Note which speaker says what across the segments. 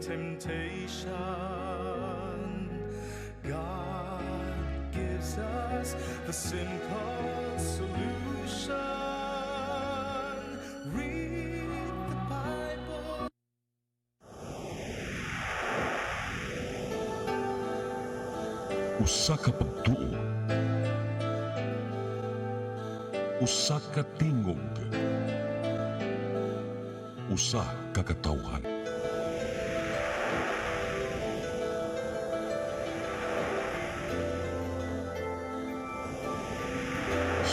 Speaker 1: temptation. God gives us the simple solution. Read the Bible.
Speaker 2: Usa ka pagtuo, usa ka tingog, usa ka katawhan.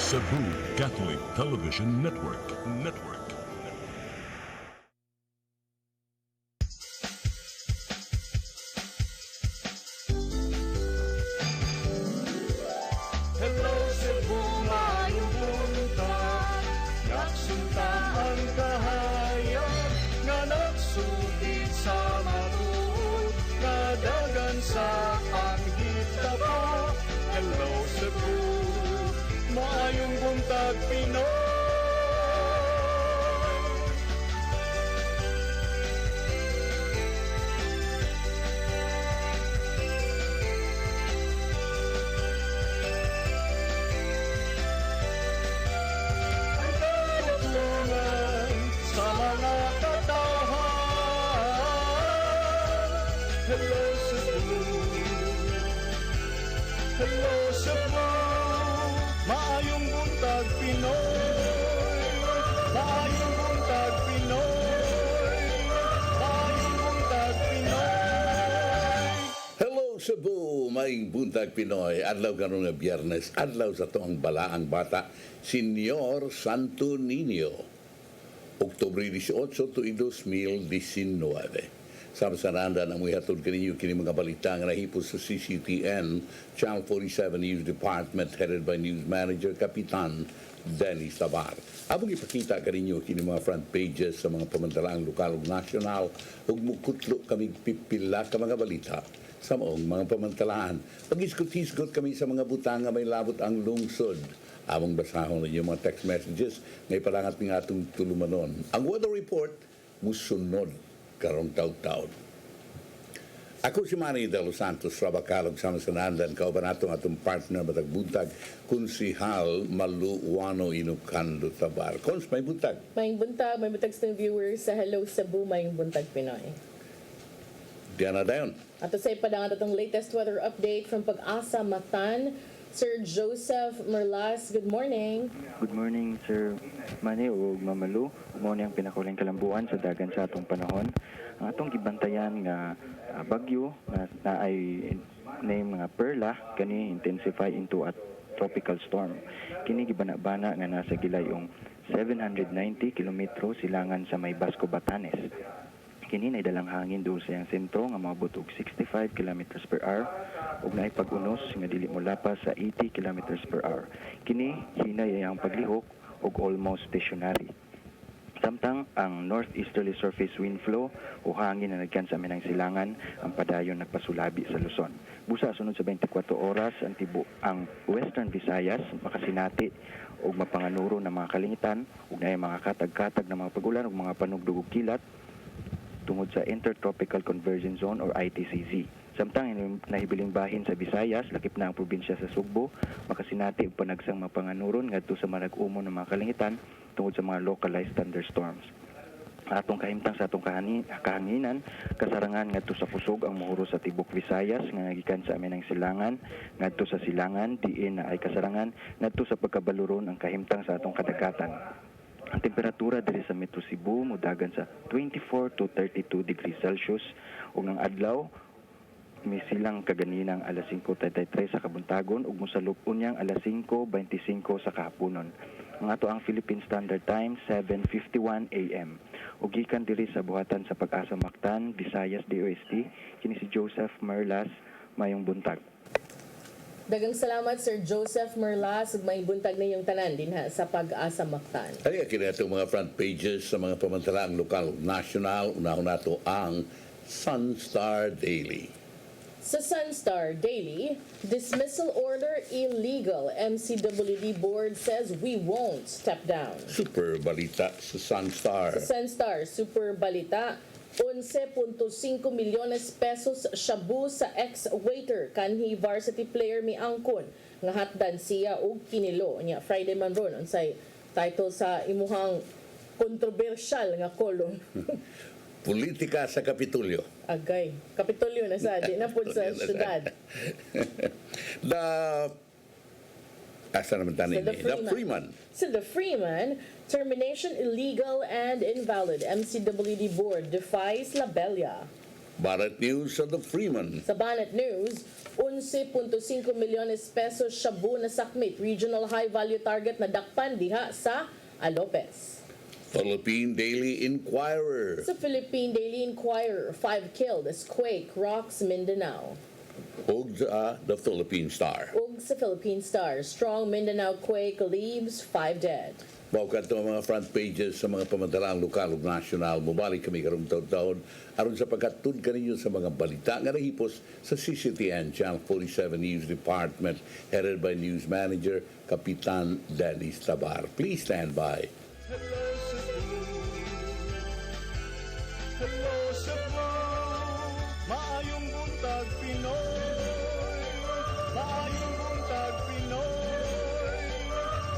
Speaker 2: Cebu Catholic Television Network.
Speaker 1: Hello Cebu, maayong buntag. Nagsuntaan kahayag nga nagsulit sa matuod, nadagan sa panghitabo. Hello Cebu, maayong buntag Pinoy. Sa mga katawhan. Hello Cebu, hello Cebu, maayong buntag Pinoy, maayong buntag Pinoy, maayong buntag Pinoy.
Speaker 3: Hello Cebu, maing buntag Pinoy. Adlaw karon nga Biyernes, adlaw sa tuang balaang bata, Senyor Santo Niño. Oktubre 18 to 2019. Sa sananda na mga hatod kaninyo kini mga balita nga nahipos sa CCTN Channel 47 News Department headed by News Manager Kapitan Dennis Tabar. Abong ipakita kaninyo kini mga front pages sa mga pamantalaang lokal ug nasyonal ug mukutlo kami pipila ka mga balita sa maong mga pamantalaan. Pag-iskot-iskot kami sa mga butang nga may labot ang lungsod. Among basahon ninyo mga text messages ngay palangat ng atong tulumanon. Ang weather report musunod karong taw-taw. Ako si Manny de los Santos, Rabakalog sa Masanandan, kauban atong partner matagbuntag, Kunsihal Maluwano Inukando Tabar. Kons, may buntag.
Speaker 4: May buntag sa viewers sa Hello Cebu, may buntag Pinoy.
Speaker 3: Diana dayon.
Speaker 4: At sa ipadangan itong latest weather update from Pag-asa Matan, Sir Joseph Merlas, good morning.
Speaker 5: Good morning, Sir Manny o Mamalu. Umuni ang pinakuling kalambuan sa dagan sa atong panahon. Ang atong gibantayan nga bagyo na ay name nga Perla kani intensify into a tropical storm. Kini gibana-bana nga nasa gilayong 790 kilometro silangan sa may Basco, Batanes. Kini na dalang hangin doon sa iyang sentro nga maabot og 65 km per hour ug naay pag-unos nga dili molapas sa 80 km per hour. Kini hinay ang paglihok og almost stationary. Samtang ang northeasterly surface wind flow o hangin na nagkan sa aminang silangan ang padayon nagpasulabi sa Luzon. Busa sunod sa 24 oras ang ang Western Visayas makasinati og mapanganuro ng mga kalingitan ug naay mga katag-katag na mga pagulan ug mga panugdug ug kilat tungod sa Intertropical Convergence Zone or ITCZ. Samtang nahibiling bahin sa Visayas, lakip na ang probinsya sa Cebu, makasinati og panagsang mapanganuron ngadto sa manag-umon ng mga kalingitan tungod sa mga localized thunderstorms. Atong kahimtang sa atong kahanginan, kasarangan ngadto sa kusog ang mohuro sa tibok Visayas nga nagikan sa aminang silangan, ngadto sa silangan diin na ay kasarangan ngadto sa pagkabaluron ang kahimtang sa atong kadagatan. Ang temperatura diri sa Metro Cebu mudagan sa 24 to 32 degrees Celsius ug ang adlaw misilang kaganinang alas 5:33 sa kabuntagon ug mosalub unyang alas 5:25 sa kahaponon. Ang ato ang Philippine Standard Time 7:51 AM. Ug gikan diri sa buhatan sa Pag-asa Mactan, Visayas DOST, kini si Joseph Merlas, mayong buntag.
Speaker 4: Dagang salamat Sir Joseph Merlas ug may buntag ninyong tanan dinha sa Pag-asa Mactan.
Speaker 3: Ay, kini atong mga front pages sa mga pamantalaang lokal ug nasyonal. Unahon nato ang Sunstar Daily.
Speaker 4: Sa Sunstar Daily, dismissal order illegal. MCWD board says we won't step down.
Speaker 3: Super balita sa Sunstar.
Speaker 4: Sa Sunstar, super balita, 11.5 milyones pesos shabu sa ex-waiter kanhi varsity player mi angkon nga hatdan siya og kinilo nya Friday man ron unsay title sa imuhang kontrobersyal nga kolong.
Speaker 3: Politika sa Kapitulyo.
Speaker 4: Agay, Kapitolyo na sa di na pud sa syudad.
Speaker 3: The asa naman tanin
Speaker 4: So,
Speaker 3: The Freeman.
Speaker 4: So the Freeman, termination illegal and invalid. MCWD board defies labelya.
Speaker 3: Barat News sa The Freeman.
Speaker 4: Sa Banat News, 11.5 milyones pesos shabu na sakmit regional high value target na dakpan diha sa Alopez.
Speaker 3: Philippine Daily Inquirer.
Speaker 4: Sa Philippine Daily Inquirer, 5 killed as quake rocks Mindanao.
Speaker 3: Ug sa The Philippine Star.
Speaker 4: Ug sa Philippine Star, strong Mindanao quake leaves 5 dead.
Speaker 3: Bawkat ito ang mga front pages sa mga pamadalang lokal ug nasyonal. Mubalik kami karong taon-taon aron sa pagkatud kaninyo sa mga balita nga nahipos sa CCTN Channel 47 News Department headed by News Manager Kapitan Dennis Tabar. Please stand by.
Speaker 1: Hello Cebu, hello Cebu, maayong buntag Pinoy, maayong buntag Pinoy,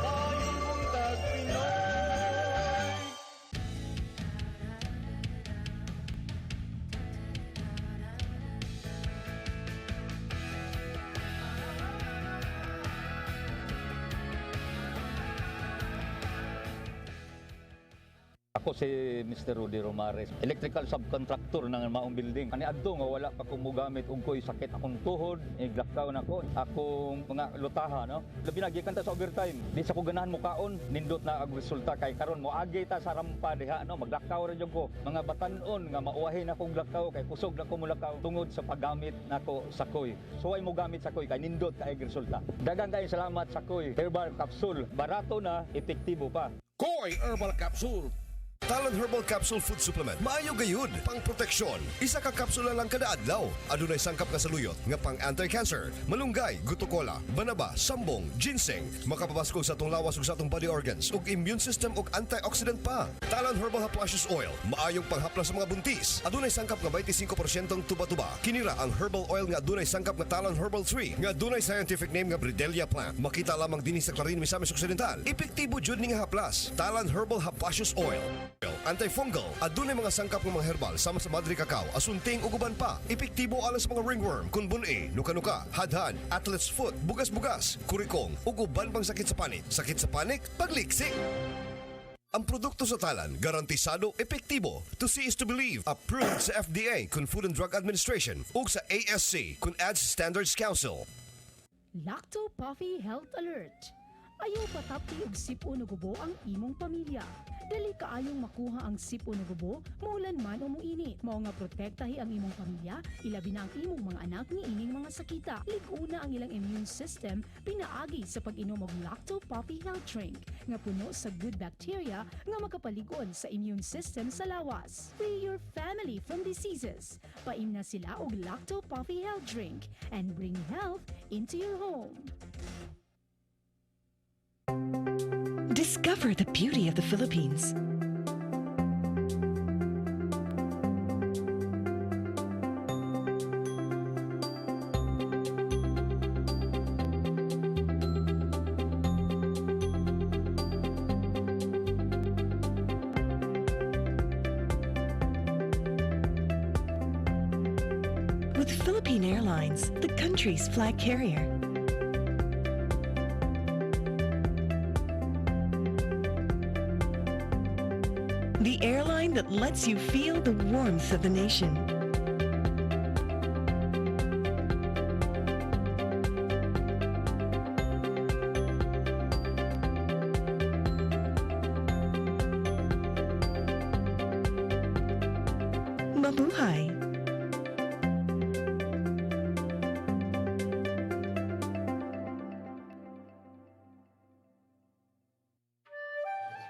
Speaker 1: maayong buntag Pinoy.
Speaker 6: Ako si Mr. Rudy Romares, electrical subcontractor ng maong building. Ani adto nga wala pa ko mogamit og ko'y sakit akong tuhod, lockdown ako, akong mga lutaha, no. Labi na gikan ta sa overtime. Di sa ko ganahan mo kaon, nindot na ang resulta kay karon mo agay ta sa rampa diha, no. Maglakaw ra jud ko. Mga batan-on nga mauwahin akong lakaw kay kusog na ko mulakaw tungod sa paggamit nako sa koy. So ay mo gamit sa koy kay nindot kay resulta. Daghang kay salamat sa koy. Herbal capsule, barato na, epektibo pa.
Speaker 7: Koy Herbal Capsule. Talon Herbal Capsule Food Supplement. Maayo gayud, pang proteksyon. Isa ka kapsula lang kada adlaw. Adunay sangkap nga saluyot nga pang anti-cancer, malunggay, gutukola, banaba, sambong, ginseng, makapabaskog sa atong lawas ug sa atong body organs ug immune system ug antioxidant pa. Talon Herbal Haplashes Oil, maayong panghaplas sa mga buntis. Adunay sangkap nga 25% tuba-tuba. Kinira ang herbal oil nga adunay sangkap nga Talon Herbal 3 nga adunay scientific name nga Bridelia plant. Makita lamang dinhi sa Clarin, Misamis Occidental. Epektibo jud ni nga haplas. Talon Herbal Haplashes Oil. Antifungal, adunay mga sangkap ng mga herbal sama sa madri kakao, asunting ug uban pa. Epektibo alas mga ringworm, kunbun-e, nuka-nuka, hadhan, athlete's foot, bugas-bugas, kurikong ug uban pang sakit sa panik. Sakit sa panik, pagliksik. Ang produkto sa Talan, garantisado, epektibo. To see is to believe. Approved sa FDA, kun Food and Drug Administration, ug sa ASC, kun ADS Standards Council.
Speaker 8: Lacto Puffy Health Alert. Ayaw patapti og sipo na gubo ang imong pamilya. Dali kaayong makuha ang sipo na gubo, maulan man o muinit. Mao nga protektahi ang imong pamilya, ilabi na ang imong mga anak ni ining mga sakita. Lig-una ang ilang immune system, pinaagi sa pag-inom og Lacto Puffy Health Drink, nga puno sa good bacteria nga makapaligon sa immune system sa lawas. Free your family from diseases. Paim na sila og Lacto Puffy Health Drink and bring health into your home.
Speaker 9: Discover the beauty of the Philippines. With Philippine Airlines, the country's flag carrier. The airline that lets you feel the warmth of the nation. Mabuhay!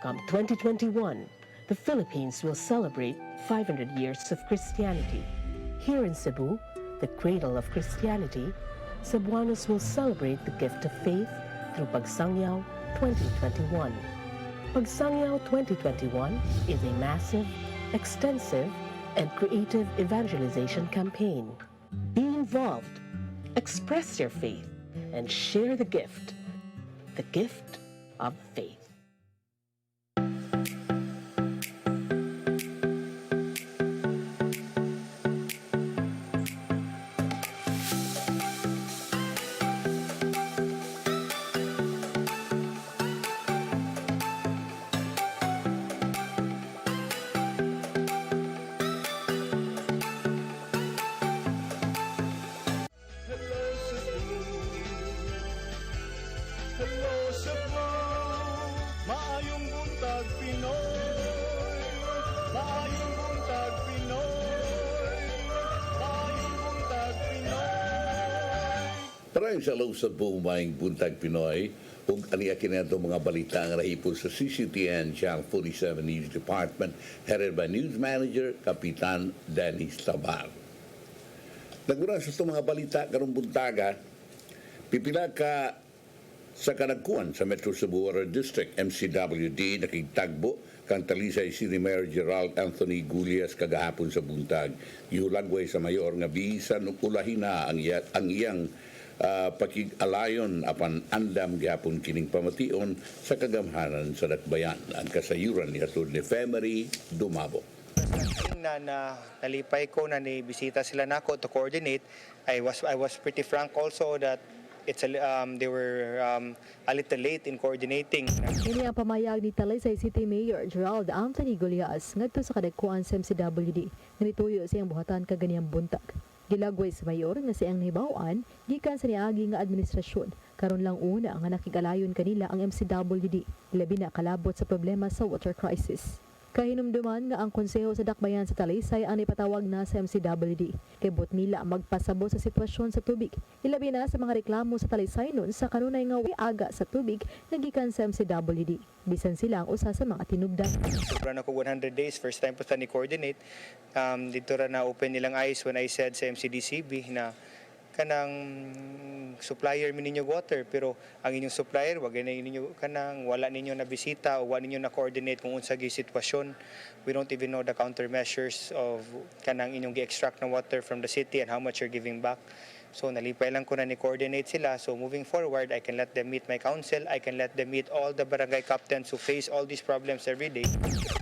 Speaker 10: Come 2021, the Philippines will celebrate 500 years of Christianity. Here in Cebu, the cradle of Christianity, Cebuanos will celebrate the gift of faith through Pagsangyaw 2021. Pagsangyaw 2021 is a massive, extensive, and creative evangelization campaign. Be involved, express your faith, and share the gift of faith.
Speaker 1: Hello Cebu, hello Cebu, maayong buntag Pinoy, maayong buntag Pinoy, maayong buntag Pinoy.
Speaker 3: Maraming salamat sa buong buntag Pinoy ug aniakin nato mga balita nga nahipon sa CCTN Channel 47 News Department headed by News Manager Kapitan Dennis Tabar. Nagura sa itong mga balita karong buntaga, pipila ka sa kanagkuan sa Metro Cebu Water District MCWD nakigtagbo kang Talisay City Mayor Gerald Anthony Gulias kagahapon sa buntag. Giulagway sa mayor nga bisan ug ulahin na ang iyang pakig-alayon apan andam gihapon kining pamation sa kagamhanan sa dakbayan ang kasayuran ni atod ni Femery Dumabo.
Speaker 11: na nalipay ko na ni bisita sila nako to coordinate. I was pretty frank also that they were a little late in coordinating.
Speaker 12: Ini ang pamayag ni Talisay City Mayor Gerald Anthony Gulias ngadto sa kadagkuan sa MCWD nga nituyo siyang buhatan kaganiyang buntag. Gilagway sa mayor nga siyang nahibaw-an gikan sa niagi nga administrasyon karon lang una nga nakigalayon kanila ang MCWD labi na kalabot sa problema sa water crisis. Kahinumduman nga ang konseho sa dakbayan sa Talisay ang ipatawag na sa MCWD. Kibot nila magpasabo sa sitwasyon sa tubig. Ilabi na sa mga reklamo sa Talisay nun sa kanunay nga aga sa tubig nagikan sa MCWD. Bisan sila ang usa sa mga tinubdan.
Speaker 11: Sobra na ko 100 days, first time po sa ni coordinate. Dito ra na open nilang eyes when I said sa MCDCB na kanang supplier mi ninyo water pero ang inyong supplier wag na ninyo kanang wala ninyo na bisita o wala ninyo na coordinate kung unsa gyud sitwasyon. We don't even know the countermeasures of kanang inyong gi-extract ng water from the city and how much you're giving back. So nalipay lang ko na ni coordinate sila. So moving forward, I can let them meet my council. I can let them meet all the barangay captains who face all these problems every day.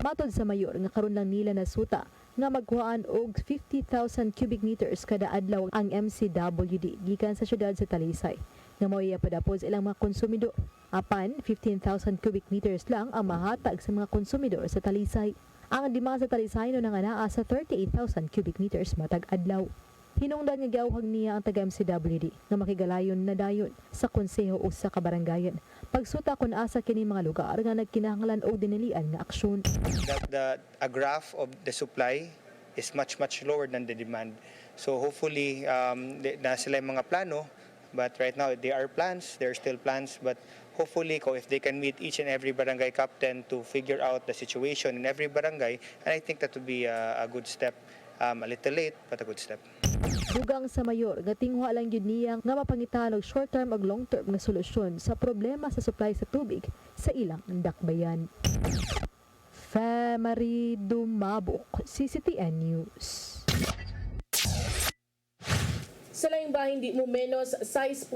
Speaker 12: Matod sa mayor nga karon lang nila nasuta nga magkuhaan og 50,000 cubic meters kada adlaw ang MCWD gikan sa syudad sa Talisay. Nga mo'y padapos ilang mga konsumidor. Apan 15,000 cubic meters lang ang mahatag sa mga konsumidor sa Talisay. Ang demand sa Talisay no nga naa sa 38,000 cubic meters matag adlaw. Hinungdan nga gawhag niya ang taga-MCWD nga makigalayon na dayon sa konseho o sa kabarangayan. Pagsuta kun asa kini mga lugar nga nagkinahanglan og dinilian nga aksyon.
Speaker 11: A graph of the supply is much lower than the demand. So hopefully na sila yung mga plano, but right now there are still plans, but hopefully if they can meet each and every barangay captain to figure out the situation in every barangay, and I think that would be a good step. A little late, but a good step.
Speaker 12: Dugang sa mayor nga tinguha lang yun niya nga mapangitan og short-term ug long-term nga solusyon sa problema sa supply sa tubig sa ilang dakbayan. Femery Dumabo, CCTN News.
Speaker 4: Sa laing bahin di mo menos 6.6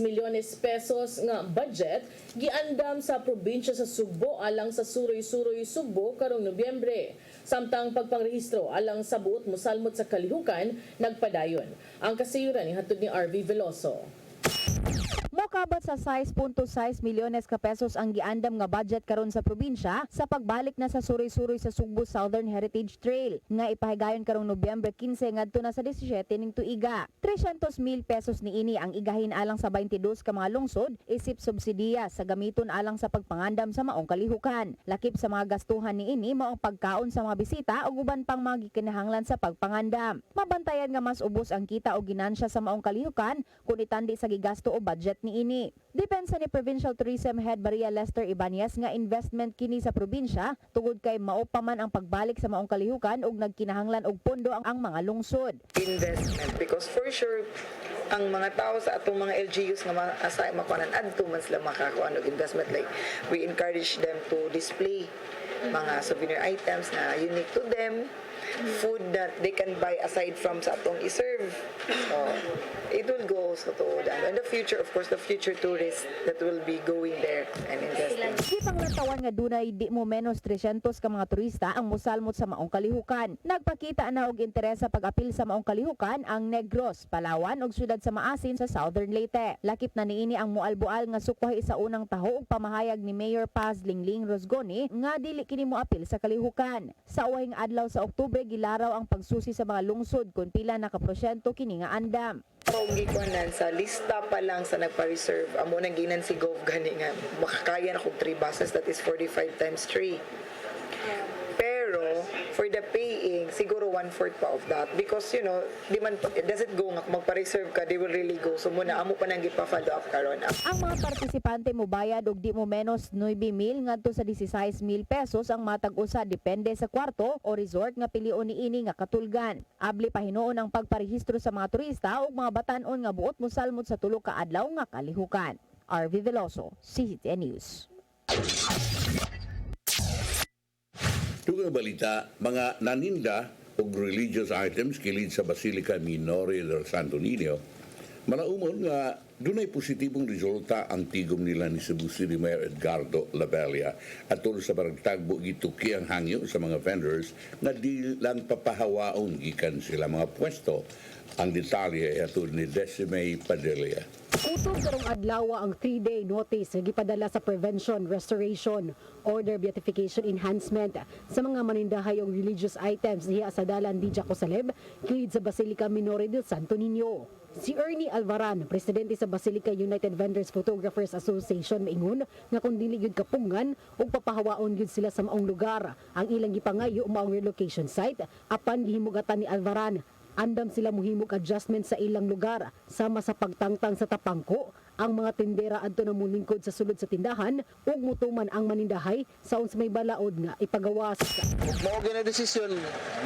Speaker 4: milyones pesos nga budget giandam sa probinsya sa Cebu alang sa Suroy-Suroy Cebu karong Nobyembre. Samtang pagpangrehistro alang sa buot mosalmot sa kalihukan nagpadayon. Ang kasayuran ni hatod ni RV Veloso.
Speaker 13: Mokabat sa 6.6 milyones ka pesos ang giandam nga budget karon sa probinsya sa pagbalik na sa Suroy-Suroy sa Cebu Southern Heritage Trail nga ipahigayon karong Nobyembre 15 ngadto na sa 17 ning tuiga. 300,000 pesos niini ang igahin alang sa 22 ka mga lungsod isip subsidiya sa gamiton alang sa pagpangandam sa maong kalihukan. Lakip sa mga gastuhan niini mao ang pagkaon sa mga bisita ug uban pang mga gikinahanglan sa pagpangandam. Mabantayan nga mas ubos ang kita o ginansya sa maong kalihukan kun itandi sa gigasto o budget niini. Depensa ni Provincial Tourism Head Maria Lester Ibanez nga investment kini sa probinsya tungod kay mao pa man ang pagbalik sa maong kalihukan ug nagkinahanglan og pondo ang mga lungsod.
Speaker 14: Investment because for sure ang mga tao sa atong mga LGUs nga asay makuanan adto man sila makakuan og investment, like we encourage them to display mga souvenir items na unique to them, food that they can buy aside from sa atong iserve. So it will go also to that. In the future, of course, the future tourists that will be going there and investing.
Speaker 13: Di panglatawan nga dunay di mo menos 300 ka mga turista ang mosalmot sa maong kalihukan. Nagpakita na og interes sa pag-apil sa maong kalihukan ang Negros, Palawan ug siyudad sa Maasin sa Southern Leyte. Lakip na niini ang mualbual nga sukwahi sa unang taho ug pamahayag ni Mayor Paz Lingling Rosgoni nga dili kini moapil sa kalihukan. Sa uwahing adlaw sa Oktubre gilaraw ang pagsusi sa mga lungsod kung pila na ka porsyento kini nga andam.
Speaker 14: Kung gikuanan sa lista pa lang sa nagpa-reserve, amo nang ginan si Gov gani nga makakaya na kog 3 buses, that is 45 times 3. Pero for the paying, siguro 1/4 pa of that because you know, di man it doesn't go nga kung magpa-reserve ka, they will really go. So muna amo pa nang gipa-follow up karon.
Speaker 13: Ang mga partisipante mo bayad og di mo menos 9,000 ngadto sa 16,000 pesos ang matag usa depende sa kwarto o resort nga pilion niini nga katulgan. Abli pa hinuon ang pagparehistro sa mga turista ug mga batan-on nga buot mosalmot sa tulo ka adlaw nga kalihukan. RV Veloso, CCTN News.
Speaker 3: Tunga balita, mga naninda o religious items kilid sa Basilica Minore del Santo Niño, malaumon nga dunay positibong resulta ang tigom nila ni Cebu City Mayor Edgardo Labella at tulo sa baragtagbo gituki ang hangyo sa mga vendors na di lang papahawaon gikan sila mga pwesto. Ang detalye ay atod ni Decime Padilla.
Speaker 15: Utog karong adlaw ang 3-day notice nga gipadala sa Prevention, Restoration, Order Beatification Enhancement sa mga manindahay og religious items diha sa Dalan Di Jacosalem kilid sa Basilica Minore del Santo Niño. Si Ernie Alvaran, presidente sa Basilica United Vendors Photographers Association, maingon nga kung dili gyud kapungan ug papahawaon gyud sila sa maong lugar ang ilang gipangayo maong relocation site apan gihimugatan ni Alvaran andam sila muhimog adjustment sa ilang lugar sama sa pagtangtang sa tapangko ang mga tindera adto na mulingkod sa sulod sa tindahan ug mutuman ang manindahay sa uns may balaod nga ipagawas.
Speaker 16: Mao gina desisyon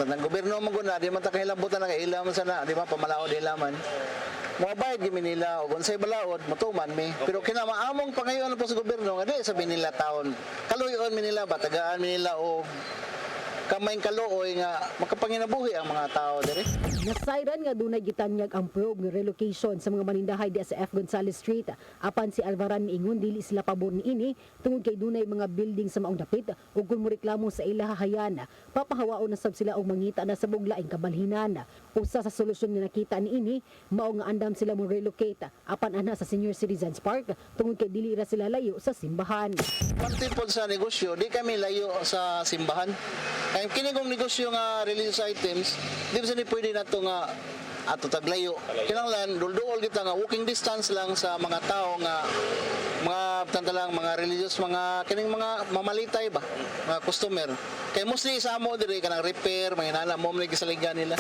Speaker 16: ng gobyerno mo guna di man ta kahilabutan nga ilaman sana di ba pamalaod ilaman. Mga bayad gimi nila og unsay balaod mutuman mi pero kinamaamong pangayon po sa gobyerno nga di sabi nila taon kaluyon mi nila batagaan mi nila og kamayng kaluoy nga makapanginabuhi ang mga tao diri.
Speaker 15: Nasayran nga dunay gitanyag ang probe nga relocation sa mga manindahay di sa F. Gonzales Street. Apan si Alvaran miingon dili sila pabor niini tungod kay dunay mga building sa maong dapit ug kun moreklamo sa ilahayan papahawaon na sab sila og mangita na sa buglaing kabalhinan. Usa sa solusyon nga nakita niini mao nga andam sila mo relocate apan ana sa Senior Citizens Park tungod kay dili ra sila layo sa simbahan.
Speaker 16: Pantipod sa negosyo di kami layo sa simbahan. Kaya kini kong negosyo nga religious items, di ba sini pwede na ito nga ato taglayo. Kinanglan, dulduol kita nga walking distance lang sa mga tao nga mga tantalang mga religious, mga kining mga mamalitay ba, mga customer. Kaya mostly sa amo diri kanang repair, mga inana mo man gisaligan nila.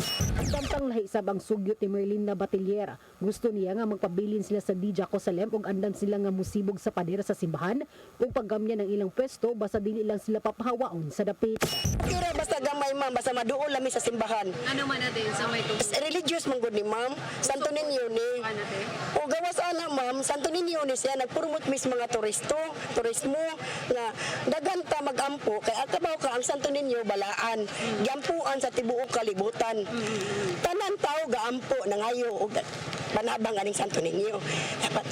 Speaker 15: Samtang nahisab ang sugyot ni Merlina Batillera, gusto niya nga magpabilin sila sa Di Jacosalem ug andan sila nga musibog sa padera sa simbahan ug paggamya ng ilang pwesto basta dili lang sila papahawaon sa dapit.
Speaker 17: Kira basta gamay ma'am, basta maduol lami sa simbahan.
Speaker 18: Ano man natin sa may tungkol?
Speaker 17: Religious man gud ni ma'am, Santo Niño ni. O gawas ana ma'am, Santo Niño ni siya nagpromote mis mga turismo nga daghan ta magampo kay akabaw ka ang Santo Niño balaan. Giampuan sa tibuok kalibutan. Tanan tao gaampo nangayo og banabang aning Santo Niño. Dapat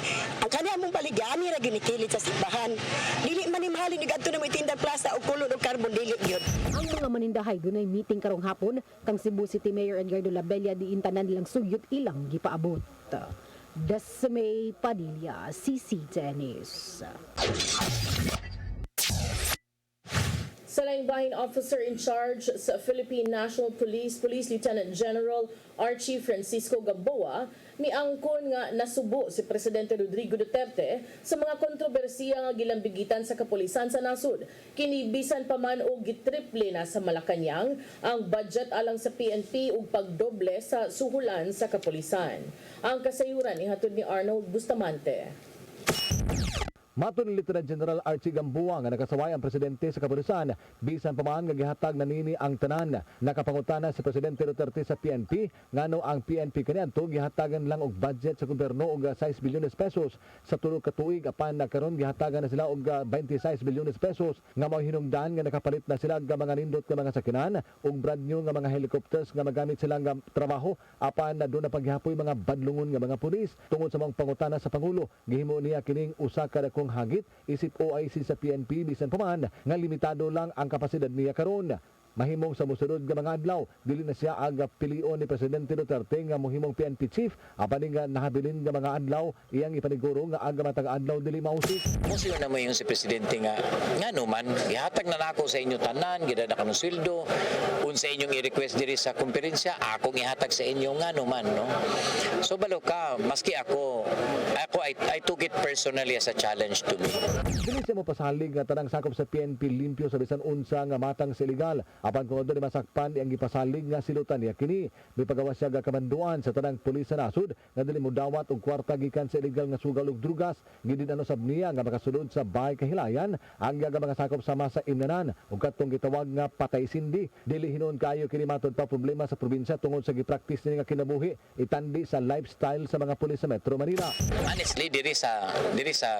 Speaker 17: ang kaniyang mong baligani ra ginikilit sa simbahan. Dili man imhalin ni adto na mo itinda plaza og kulod og carbon dili gyud.
Speaker 15: Ang mga manindahay dunay meeting karong hapon kang Cebu City Mayor Edgardo Labella di intanan nilang sugyot ilang gipaabot. Desme Padilla, CCTN News.
Speaker 4: Sa laing-bahin officer in charge sa Philippine National Police, Police Lieutenant General Archie Francisco Gamboa, miangkon nga nasubo si Presidente Rodrigo Duterte sa mga kontrobersiya nga gilambigitan sa kapulisan sa nasud. Kinibisan pa man og gitriple na sa Malacañang ang budget alang sa PNP ug pagdoble sa suhulan sa kapulisan. Ang kasayuran ihatod ni Arnold Bustamante.
Speaker 18: Mato ni Lieutenant General Archie Gamboa nga nakasaway ang presidente sa kapulisan bisan pa man nga gihatag na nini ang tanan. Nakapangutana si Presidente Duterte sa PNP ngano ang PNP kaniadto gihatagan lang og budget sa gobyerno og 6 bilyones pesos sa tulo ka tuig apan karon gihatagan na sila og 26 bilyones pesos nga mao hinungdan nga nakapalit na sila nga mga nindot nga mga sakyanan ug brand new nga mga helicopters nga magamit sila nga trabaho apan na doon na paghihapoy mga badlungon nga mga pulis tungod sa mga pangutana sa pangulo. Gihimo niya kining usa ka kung hagit isip OIC sa PNP bisan pa man nga limitado lang ang kapasidad niya karon. Mahimong sa musunod nga mga adlaw dili na siya aga pilion ni Presidente Duterte nga mohimong PNP chief apan nga nahabilin nga mga adlaw iyang ipaniguro nga aga matag adlaw dili mausik.
Speaker 19: Musyo na mo yung si Presidente nga ngano man gihatag na nako sa inyo tanan gidada kanong sweldo unsa inyong i-request diri sa komperensya akong ihatag sa inyo ngano man no. So balo ka maski ako I took it personally as a challenge to me.
Speaker 18: Dili siya mo pasalig nga tanang sakop sa PNP limpyo sa bisan unsa nga matang sa illegal. Apan kung doon masakpan ang ipasalig nga silutan niya kini, may pagawa siya kamanduan sa tanang pulis sa nasud nga dili mo dawat og kwarta gikan sa illegal nga sugal ug drugas gidin ano sab niya nga makasulod sa bahay kahilayan ang mga sakop sama sa imnanan ug katong gitawag nga patay sindi. Dili hinon kayo kini matod pa problema sa probinsya tungod sa gipraktis niya nga kinabuhi itandi sa lifestyle sa mga pulis sa Metro Manila.
Speaker 19: Honestly diri sa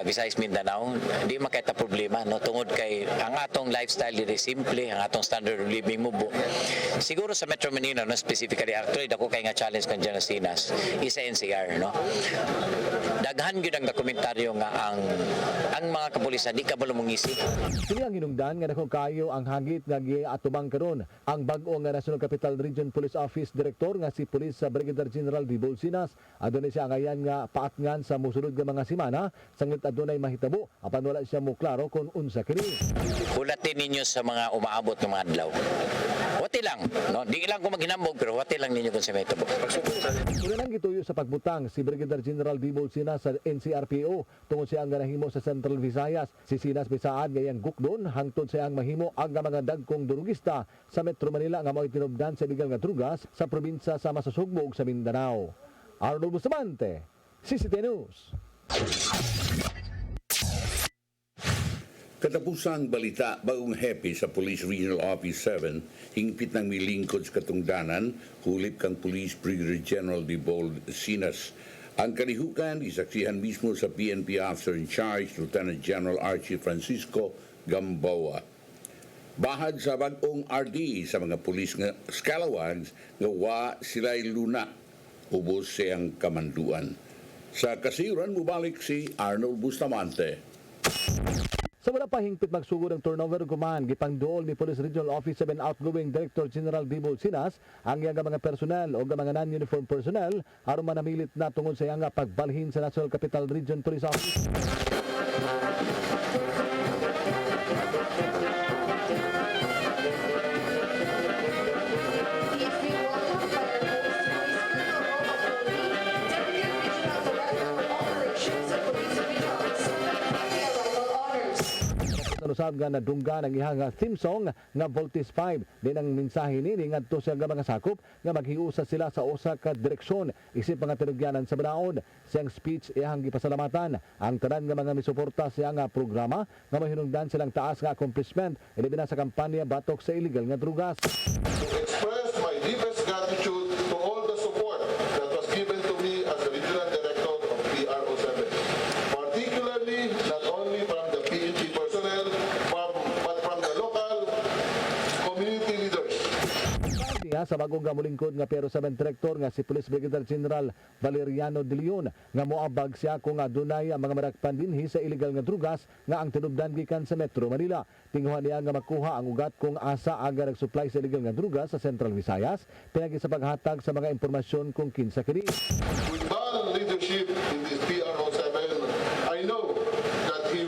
Speaker 19: Visayas Mindanao di makita problema no tungod kay ang atong lifestyle diri simple ang atong standard of living mo. Siguro sa Metro Manila, no, specifically, actually, dako kay nga challenge kan dyan Sinas, isa NCR, no? Daghan yun ang dokumentaryo nga ang mga kapulisan, di ka ba lumungisi?
Speaker 18: Kini ang hinungdan nga dako kayo ang hagit nga giatubang karon ang bag-o nga National Capital Region Police Office Director nga si Police Brigadier General Dibol Sinas. Adunay siya ngayan nga paatngan sa musulod nga mga semana sanglit adunay mahitabo apan wala siya mo klaro kung unsa kini.
Speaker 19: Ulatin ninyo sa mga umaabot ng mga adlaw. Wati lang, no? Di lang ko maghinambog pero wati lang ninyo kung sa may tabo.
Speaker 18: Una lang gituyo sa pagbutang si Brigadier General Dibol Sinas sa NCRPO tungod siya ang nahimo sa Central Visayas. Si Sinas bisaad ngayang gukdon hangtod siya ang mahimo ang mga dagkong durugista sa Metro Manila nga mao tinubdan sa illegal nga drugas sa probinsya sa Masasugbo ug sa Mindanao. Arnold Bustamante, CCT News.
Speaker 3: Katapusang balita, bagong hepe sa Police Regional Office 7, hingpit ng milingkod sa katungdanan, hulip kang Police Brigadier General Dibol Sinas. Ang kalihukan, isaksihan mismo sa PNP Officer in Charge, Lieutenant General Archie Francisco Gamboa. Bahad sa bagong RD sa mga pulis nga scalawags, nga wa sila'y luna, ubos siyang kamanduan. Sa kasiran, mubalik si Arnold Bustamante.
Speaker 18: Sa wala pa hingpit magsugod ang turnover kuman, gipangduol ni Police Regional Office 7 outgoing Director General Dibol Sinas ang iyang mga personnel o mga non-uniform personnel aron manamilit na tungod sa iyang pagbalhin sa National Capital Region Police Office. Usab nga nadungga ng ihang theme song nga Voltes 5 din ang mensahe nini ngadto sa mga sakop nga maghiusa sila sa usa ka direksyon isip mga tinugyanan sa balaod. Siyang speech ihang gipasalamatan ang tanan nga mga misuporta sa nga programa nga mahinungdan silang taas nga accomplishment ilabi na sa kampanya batok sa illegal nga drugas.
Speaker 20: Express my deepest gratitude to all the support that was given to me as the Regional Director of PRO7, particularly not only from the PNP personnel but from the local community leaders.
Speaker 18: Sa bagong gamulingkod nga pero sa Director nga si Police Brigadier General Valeriano De Leon nga moabag siya kung adunay ang mga marakpan dinhi sa illegal nga drugas nga ang tinubdan gikan sa Metro Manila. Tinguhan niya nga makuha ang ugat kung asa aga nagsupply sa illegal nga drugas sa Central Visayas pinagi sa paghatag sa mga impormasyon kung kinsa kini.
Speaker 20: With Val leadership in this PRO7, I know that he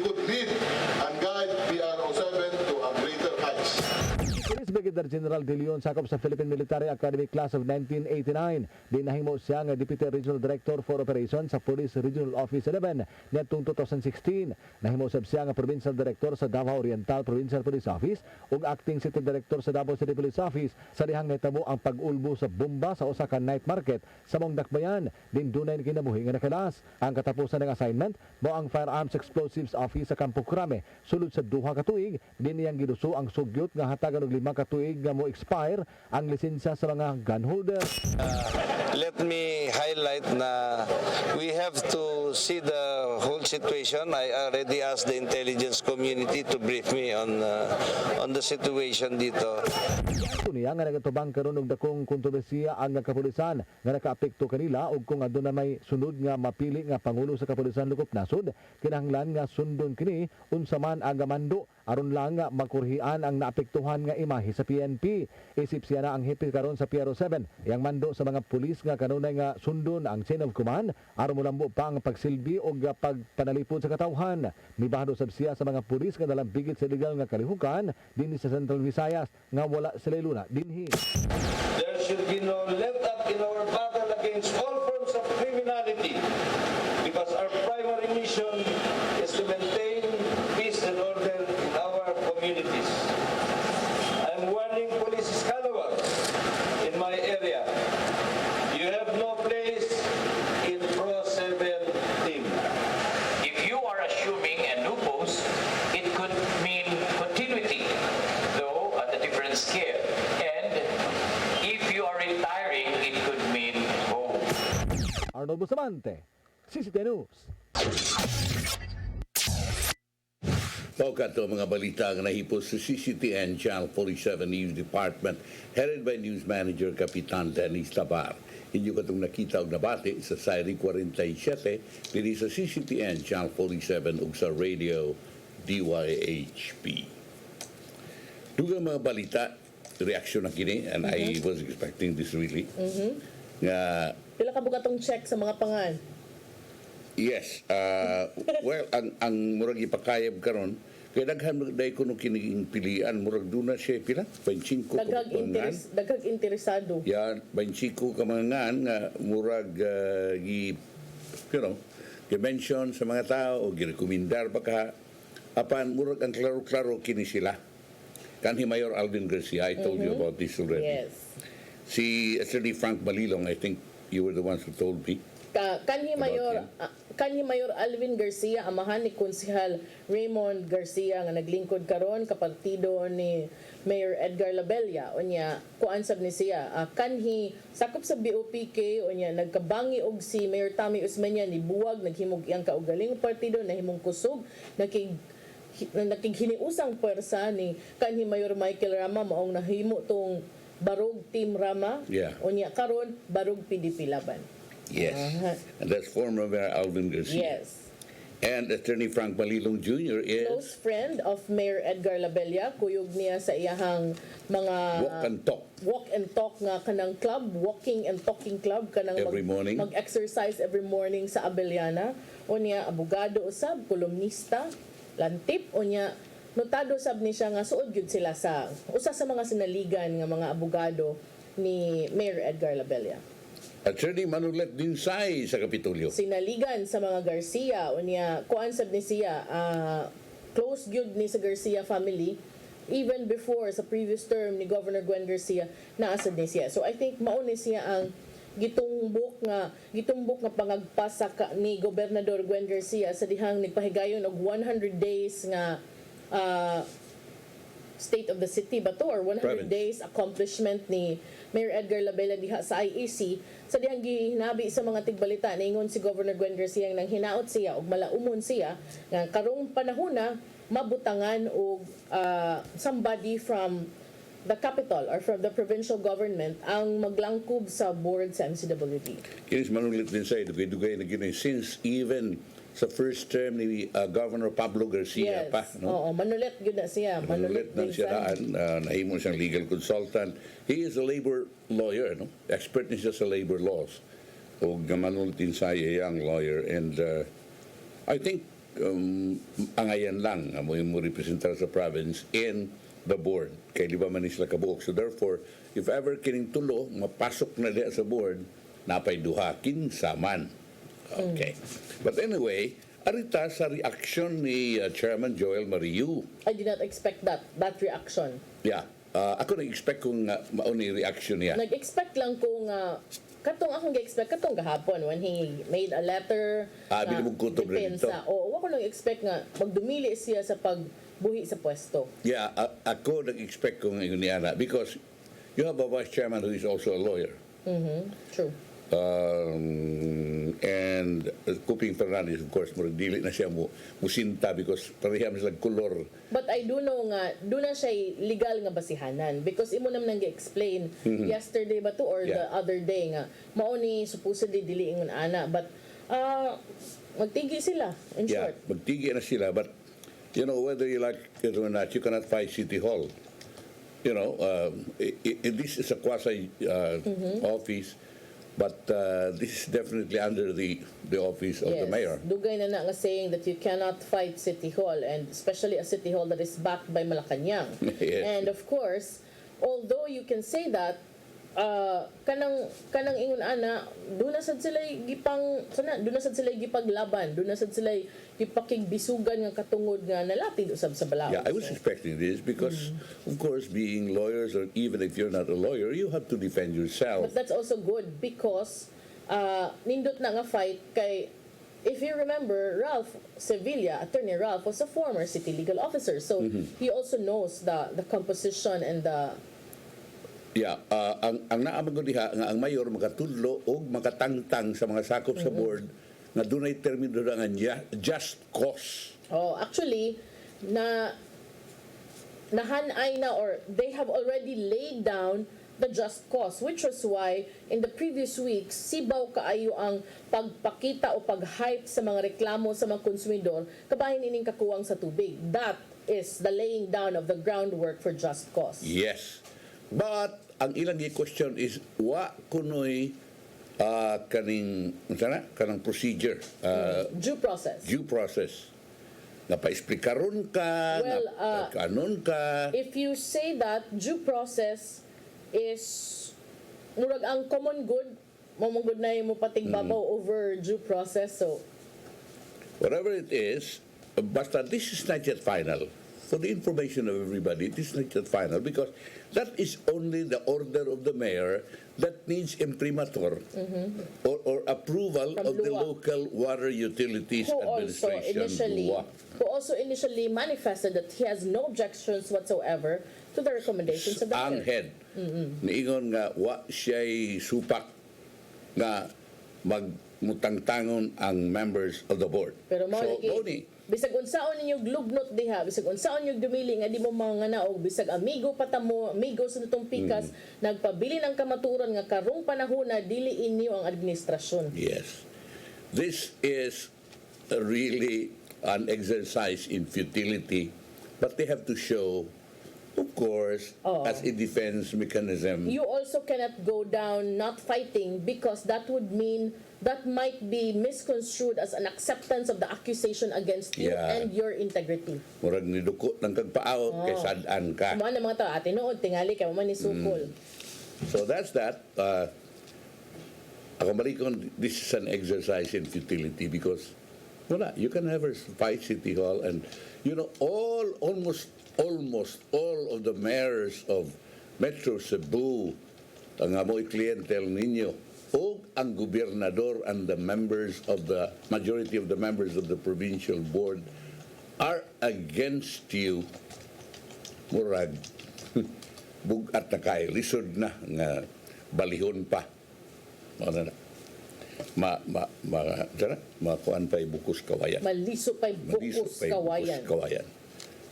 Speaker 20: could lead and guide PRO7 to a greater heights.
Speaker 18: Brigadier General De Leon sakop sa Philippine Military Academy Class of 1989. Di nahimo siya nga Deputy Regional Director for Operations sa Police Regional Office 11 niadtong 2016. Nahimo sab siya nga Provincial Director sa Davao Oriental Provincial Police Office ug Acting City Director sa Davao City Police Office sa dihang nahitabo ang pag-ulbo sa bomba sa usa ka night market sa Mong Dakbayan. Din dunay kinabuhi nga nakalas. Ang katapusan ng assignment mao ang Firearms Explosives Office sa Campo Crame. Sulod sa 2 ka tuig, din niyang giduso ang sugyot nga hatagan og 5 ka tuig nga mo expire ang lisensya sa mga gun holder.
Speaker 21: Let me highlight na we have to see the whole situation. I already asked the intelligence community to brief me on the situation dito.
Speaker 18: Niya nga nagatubang karon og dakong kontrobersiya ang kapulisan nga nakaapekto kanila ug kung aduna may sunod nga mapili nga pangulo sa kapulisan lukop nasod, kinahanglan nga sundon kini unsa man ang mando aron lang nga makurhian ang naapektuhan nga imahe sa PNP. Isip siya na ang hepe karon sa PRO 7 yang mando sa mga pulis nga kanunay nga sundon ang chain of command aron molambo pa ang pagsilbi o pagpanalipod sa katawhan. Mibahado sab siya sa mga pulis nga dalambigit sa legal nga kalihukan dinhi sa Central Visayas nga wala sila luna dinhi.
Speaker 21: There should be no let up in our battle against all forms of criminality because our primary mission is to maintain peace and order in our communities. I'm warning police scalawags in my area. You have no place in Pro 7 team.
Speaker 19: If you are assuming a new post, it could mean continuity, though at a different scale. And if you are retiring, it could mean home.
Speaker 18: Arnold Bustamante, CCTV News.
Speaker 3: Kato mga balita nga nahipos sa CCTN Channel 47 News Department headed by News Manager Kapitan Dennis Tabar. Inyo katong nakita og nabati sa Sayri 47 diri sa CCTN Channel 47 ug sa Radio DYHP. Dugang mga balita, reaksyon na kini and I was expecting this really. Nga
Speaker 4: Pila ka bugatong check sa mga pangan?
Speaker 3: yes, well ang murag ipakayab karon kay daghan day kuno kining pilian murag duna siya pila 25
Speaker 4: Daghang interesado.
Speaker 3: yan 25 ka mangan nga murag gi-mention sa mga tao o gi-rekomendar pa ka apan murag ang klaro-klaro kini sila. Kanhi Mayor Alvin Garcia, I told you about this already.
Speaker 4: Yes.
Speaker 3: Si Attorney Frank Balilong, I think you were the ones who told me.
Speaker 4: Kanhi Mayor Alvin Garcia, amahan ni Konsehal Raymond Garcia nga naglingkod karon kapartido ni Mayor Edgar Labella. Unya kuan sab ni siya kanhi sakop sa BOPK unya nagkabangi og si Mayor Tammy Usmanya ni buwag naghimog iyang kaugaling partido nahimong kusog nakighiniusang pwersa ni kanhi Mayor Michael Rama maong nahimo tong barog Team Rama. Unya karon barog PDP laban.
Speaker 3: Yes. And that's former Mayor Alvin Garcia.
Speaker 4: Yes.
Speaker 3: And Attorney Frank Balilong Jr. is
Speaker 4: close friend of Mayor Edgar Labella. Kuyog niya sa iyahang mga walk and talk nga kanang club, walking and talking club kanang
Speaker 3: every morning.
Speaker 4: Mag-exercise every morning sa Abellana. Unya abogado usab, kolumnista, lantip unya notado sab ni siya nga suod gyud sila sa usa sa mga sinaligan nga mga abogado ni Mayor Edgar Labella.
Speaker 3: Attorney Manulet Dinsay sa Kapitolyo.
Speaker 4: Sinaligan sa mga Garcia unya kuan sab ni siya close gyud ni sa Garcia family even before sa previous term ni Governor Gwen Garcia naasad ni siya. So I think mao ni siya ang gitumbok nga pangagpas ni Gobernador Gwen Garcia sa dihang nagpahigayon og 100 days nga State of the City ba to or 100 days accomplishment ni Mayor Edgar Labella diha sa IEC sa dihang gihinabi sa mga tigbalita ningon si Governor Gwen Garcia nang hinaot siya og malaumon siya nga karong panahon na mabutangan og somebody from the capital or from the provincial government ang maglangkob sa board sa MCWD.
Speaker 3: Kinis Manulet Dinsay dugay na gini since even sa first term ni Governor Pablo Garcia pa, no?
Speaker 4: Oo, manulet gyud na siya.
Speaker 3: Manulet na siya nahimo siyang legal consultant. He is a labor lawyer, no? Expert na siya sa labor laws. O Manulet Dinsay ang lawyer and I think angayan lang mo representar sa province in the board. Kay di ba man sila kabuok. So therefore, if ever kining tulo, mapasok na diya sa board, napay duha, kinsaman. Okay. But anyway, arita sa reaction ni Chairman Joel Mariu.
Speaker 4: I did not expect that reaction.
Speaker 3: Yeah. Ako nag-expect kung mauni reaction niya.
Speaker 4: Nag-expect lang kung katong akong gi-expect katong gahapon when he made a letter
Speaker 3: binubugkutob rin ito.
Speaker 4: O ako nag-expect nga magdumili siya sa pagbuhi sa pwesto.
Speaker 3: Yeah, ako nag-expect kung yun niya na because you have a vice chairman who is also a lawyer.
Speaker 4: True.
Speaker 3: And Kuping Fernandez, of course, dili na siya musinta because pareham sila kolor.
Speaker 4: But I do know nga, doon na siya legal nga basihanan because imo naman nang gi-explain yesterday ba to or the other day nga mao ni supposedly dili ingon ana but magtigi sila in short.
Speaker 3: Magtigi na sila but you know whether you like it or not you cannot fight City Hall. You know, this is a quasi office. But this is definitely under the office of the mayor.
Speaker 4: Dugay na nga saying that you cannot fight City Hall and especially a City Hall that is backed by Malacanang.
Speaker 3: Yes.
Speaker 4: And of course, although you can say that, kanang ingon ana, doon na sad sila gipaglaban, doon na sad sila gipakigbisugan nga katungod nga nalatid usab sa balaod.
Speaker 3: Yeah, I was expecting this because, of course, being lawyers or even if you're not a lawyer, you have to defend yourself.
Speaker 4: But that's also good because nindot na nga fight kay if you remember, Attorney Ralph was a former city legal officer. So he also knows the composition and the
Speaker 3: Yeah, ang naamag ko diha nga ang mayor makatudlo o makatangtang sa mga sakop sa board nga dunay termino nga just cause.
Speaker 4: Oh, actually nahanay na or they have already laid down the just cause, which was why in the previous weeks sibaw kaayo ang pagpakita o pag-hype sa mga reklamo sa mga konsumidor kabahin ining kakuwang sa tubig. That is the laying down of the groundwork for just cause.
Speaker 3: Yes. But ang ilang question is wa kunoy kanang procedure
Speaker 4: due process nga paisplikaron ka kanon ka. If you say that due process is murag ang common good mamugod na mo patigbabaw over due process, so
Speaker 3: whatever it is, basta this is not yet final. For the information of everybody, it is not yet final because that is only the order of the mayor that needs imprimatur or approval
Speaker 4: from
Speaker 3: of the
Speaker 4: LUA.
Speaker 3: local water utilities administration.
Speaker 4: Who also initially manifested that he has no objections whatsoever to the recommendations of the
Speaker 3: Ang
Speaker 4: mayor.
Speaker 3: head, niingon nga wa siya'y supak nga magmutangtangon ang members of the board.
Speaker 4: Pero
Speaker 3: So,
Speaker 4: bisag unsaon ninyo glugnot diha, bisag unsaon ninyo dumili nga di mo mga naog, bisag amigo patamo, amigo sa nitong pikas, nagpabili ng kamaturan nga karong panahona dili inyo ang administrasyon.
Speaker 3: Yes. This is really an exercise in futility, but they have to show, of course, as a defense mechanism.
Speaker 4: You also cannot go down not fighting because that would mean that might be misconstrued as an acceptance of the accusation against you and your integrity.
Speaker 3: Murag niduko ng kagpaaw kay sad-an ka.
Speaker 4: Mga na mga tao, ate nood, tingali kay man ni sukol.
Speaker 3: So that's that. Ako marikon, this is an exercise in futility because wala, you can never fight City Hall and you know almost all of the mayors of Metro Cebu ang amoy klientel ninyo o ang gobernador and the members of the majority of the members of the provincial board are against you. Murag bugat na kay lisod na nga balihon pa. Ano na? Makuan pa'y bukus kawayan.
Speaker 4: Maliso pa'y bukus kawayan.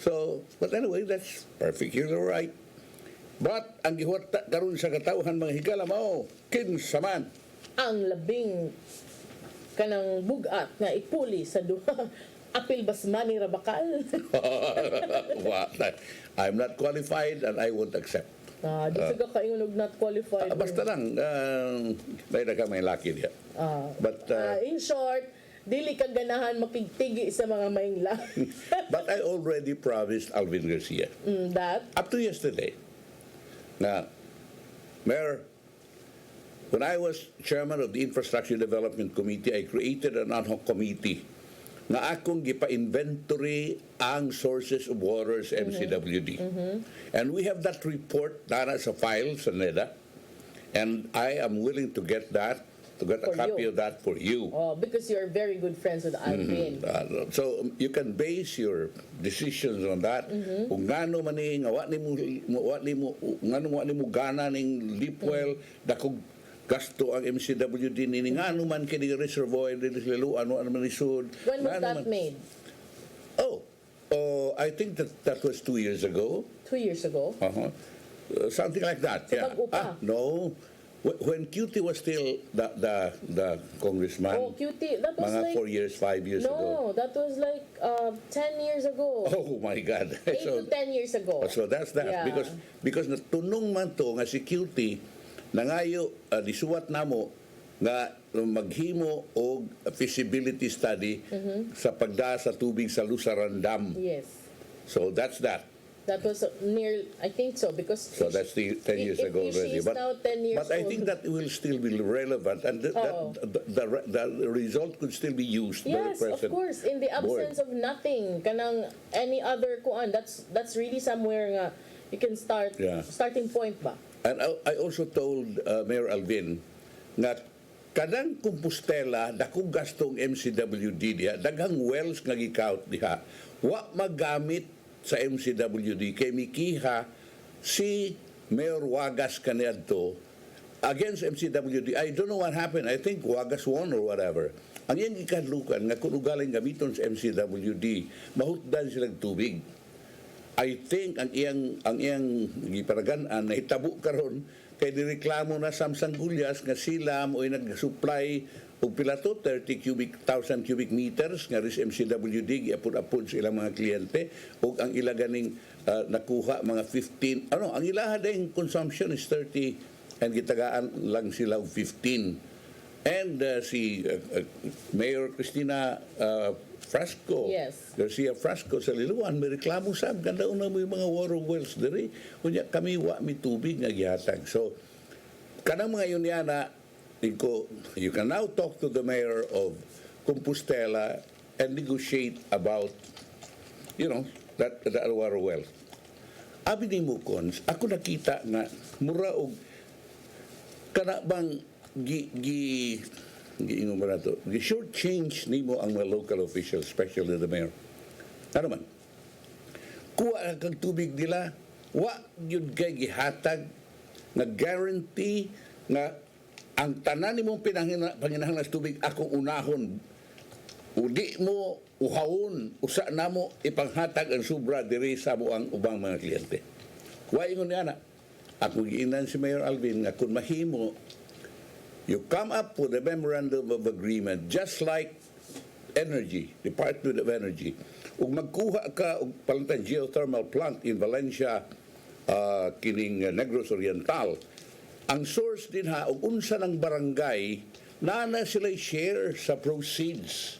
Speaker 3: So, but anyway, that's perfectly right. But ang gihuwat karon sa katawhan mga higala mao kinsaman
Speaker 4: ang labing kanang bugat nga ipuli sa duha apil basmani rabakal.
Speaker 3: I'm not qualified and I won't accept.
Speaker 4: Di ka kaingon og not qualified.
Speaker 3: Basta lang may laki diya. But
Speaker 4: in short, dili ka ganahan makigtigi sa mga maingla.
Speaker 3: But I already promised Alvin Garcia.
Speaker 4: That?
Speaker 3: Up to yesterday. Na, Mayor, when I was chairman of the Infrastructure Development Committee, I created an ad hoc committee na akong gipa-inventory ang sources of water sa MCWD. And we have that report na sa file sa NEDA. And I am willing to get that, to get a
Speaker 4: For
Speaker 3: copy
Speaker 4: you.
Speaker 3: of that for you.
Speaker 4: Oh, because you're very good friends with Alvin.
Speaker 3: So you can base your decisions on that. Kung ngano man ni nga wa nimo gana ning deep well dakog gasto ang MCWD ni ngano man kini reservoir dili liluan ano man isud.
Speaker 4: When was that made?
Speaker 3: I think that was 2 years ago.
Speaker 4: 2 years ago?
Speaker 3: Something like that.
Speaker 4: Sa
Speaker 3: Yeah.
Speaker 4: Baguio pa?
Speaker 3: No. When QT was still the congressman.
Speaker 4: Oh, QT. That was
Speaker 3: mga
Speaker 4: like
Speaker 3: 4 years, 5 years ago.
Speaker 4: No, that was like 10 years ago.
Speaker 3: Oh my God.
Speaker 4: 8 to 10 years ago.
Speaker 3: So that's that.
Speaker 4: Yeah.
Speaker 3: Because natunong man to nga si QT nangayo disuwat namo nga maghimo og feasibility study sa pagdaa sa tubig sa Lusaran Dam.
Speaker 4: Yes.
Speaker 3: So that's that.
Speaker 4: That was I think so, because
Speaker 3: So that's 10 years ago already.
Speaker 4: She's now 10 years
Speaker 3: but I think
Speaker 4: old.
Speaker 3: that will still be relevant, and the result could still be used by the
Speaker 4: Yes, of
Speaker 3: present
Speaker 4: course. In the absence of nothing, kanang any other kuan, that's really somewhere nga you can start.
Speaker 3: Yeah.
Speaker 4: Starting point ba?
Speaker 3: And I also told Mayor Alvin nga kadang Compostela dakong gastong MCWD diha, daghang wells nga gikaut diha, wa magamit sa MCWD kay mikiha si Mayor Wagas kaniadto against MCWD. I don't know what happened. I think Wagas won or whatever. Ang iyang ikadlukan nga kung ugaling gamiton sa MCWD, mahutdan silang tubig. I think ang iyang giparagan-an nahitabo karon kay nireklamo na Samsung Gulyas nga sila mo'y nag-supply og pila to 30,000 cubic meters nga ris MCWD giapod-apod sa ilang mga kliyente ug ang ila ganing nakuha mga 15 ang ilaha ding consumption is 30 and gitagaan lang sila og 15. And si Mayor Cristina Frasco,
Speaker 4: Yes.
Speaker 3: Garcia Frasco sa Liluan, may reklamo sab ganda una mo yung mga water wells diri unya kami wa mi tubig nga gihatag. So kanang mga yun yana you can now talk to the mayor of Compostela and negotiate about that water well. Abi ni mo Cons, ako nakita nga mura og kana bang giingon ba nato short change nimo ang mga local officials, especially the mayor. Ano man kuha kang tubig nila, wa yun kay gihatag nga guarantee nga ang tanan nimong panginahanglan sa tubig akong unahon udi mo uhawon usa namo ipanghatag ang sobra diri sa ang ubang mga kliyente. Wa ingon niana ako giinan si Mayor Alvin nga kung mahimo you come up with a memorandum of agreement just like Energy, Department of Energy. Ug magkuha ka og palantan geothermal plant in Valencia, kining Negros Oriental. Ang source din og unsa ng barangay na sila share sa proceeds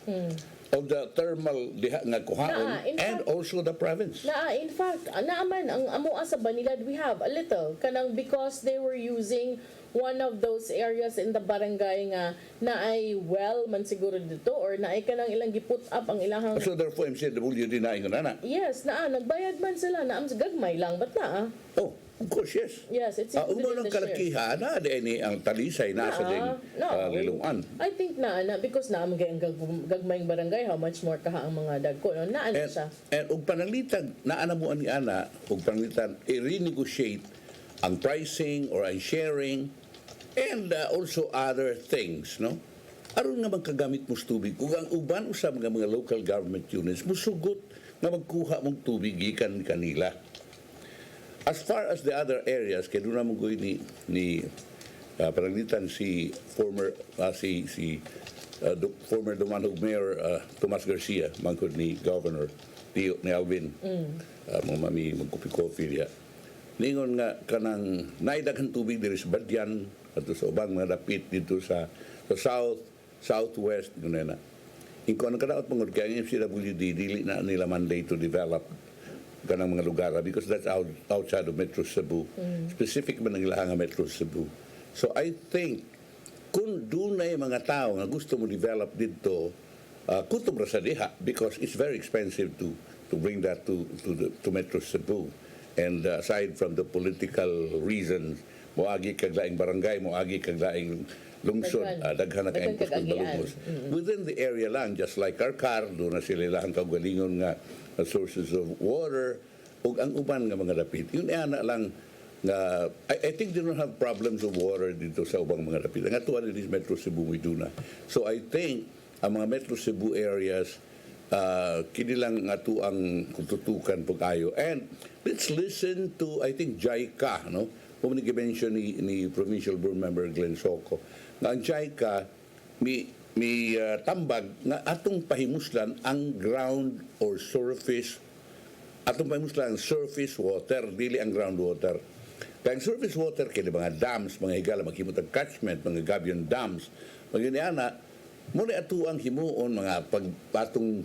Speaker 3: of the thermal diha nga kuhaon and also the province.
Speaker 4: In fact, naaman ang amoa sa Banilad we have a little kanang because they were using one of those areas in the barangay nga na ay well man siguro dito or na ay kanang ilang giput up ang ilahang.
Speaker 3: So therefore MCWD na ingon na.
Speaker 4: Yes, nagbayad man sila na gagmay lang but
Speaker 3: Oh, of course, yes.
Speaker 4: Yes, it's included in the share.
Speaker 3: Kalakihan na ni ang talisay nasa din Liluan.
Speaker 4: I think na because na ang gagmayng barangay how much more kaha ang mga dagko na siya.
Speaker 3: And og panalitan naana mo ani ana og panalitan i-renegotiate ang pricing or ang sharing and also other things, no? Aron nga magkagamit mo tubig ug ang uban usab nga mga local government units musugot nga magkuha mong tubig gikan kanila. As far as the other areas, kaya doon naman ni panalitan si former Dumanhog Mayor Tomas Garcia, mangkod ni Governor ni Alvin, mga mami magkopi-kopi diya. Ningon nga kanang naidaghan tubig diri sa Badyan at sa ubang mga dapit dito sa south, southwest, gano'n na. Kung ano kadaot mong kaya ang MCWD, dili na nila mandate to develop kanang mga lugar because that's outside of Metro Cebu. Specific man ang ilahang Metro Cebu. So I think, kung doon ay mga tao nga gusto mo develop dito, kutom ra sa diha because it's very expensive to bring that to Metro Cebu. And aside from the political reasons, moagi kag laing barangay, moagi kag laing lungsod, daghan na kayong kusog balungos. Within the area lang, just like Karkar, doon na sila lang kagalingon nga sources of water, o ang uban nga mga dapit. Yun na lang, I think they don't have problems of water dito sa ubang mga dapit. Ang atuan is Metro Cebu, we do na. So I think, ang mga Metro Cebu areas, kinilang ato ang kututukan po kayo. And let's listen to, I think, JICA, no? Kung nag-mention ni Provincial Board Member Glenn Soco, nga ang JICA, may tambag nga atong pahimuslan ang ground or surface, atong pahimuslan ang surface water, dili ang groundwater. Kaya ang surface water, kaya mga dams, mga higala, maghimutang catchment, mga gabion dams, mga muna ato ang himuon, mga patong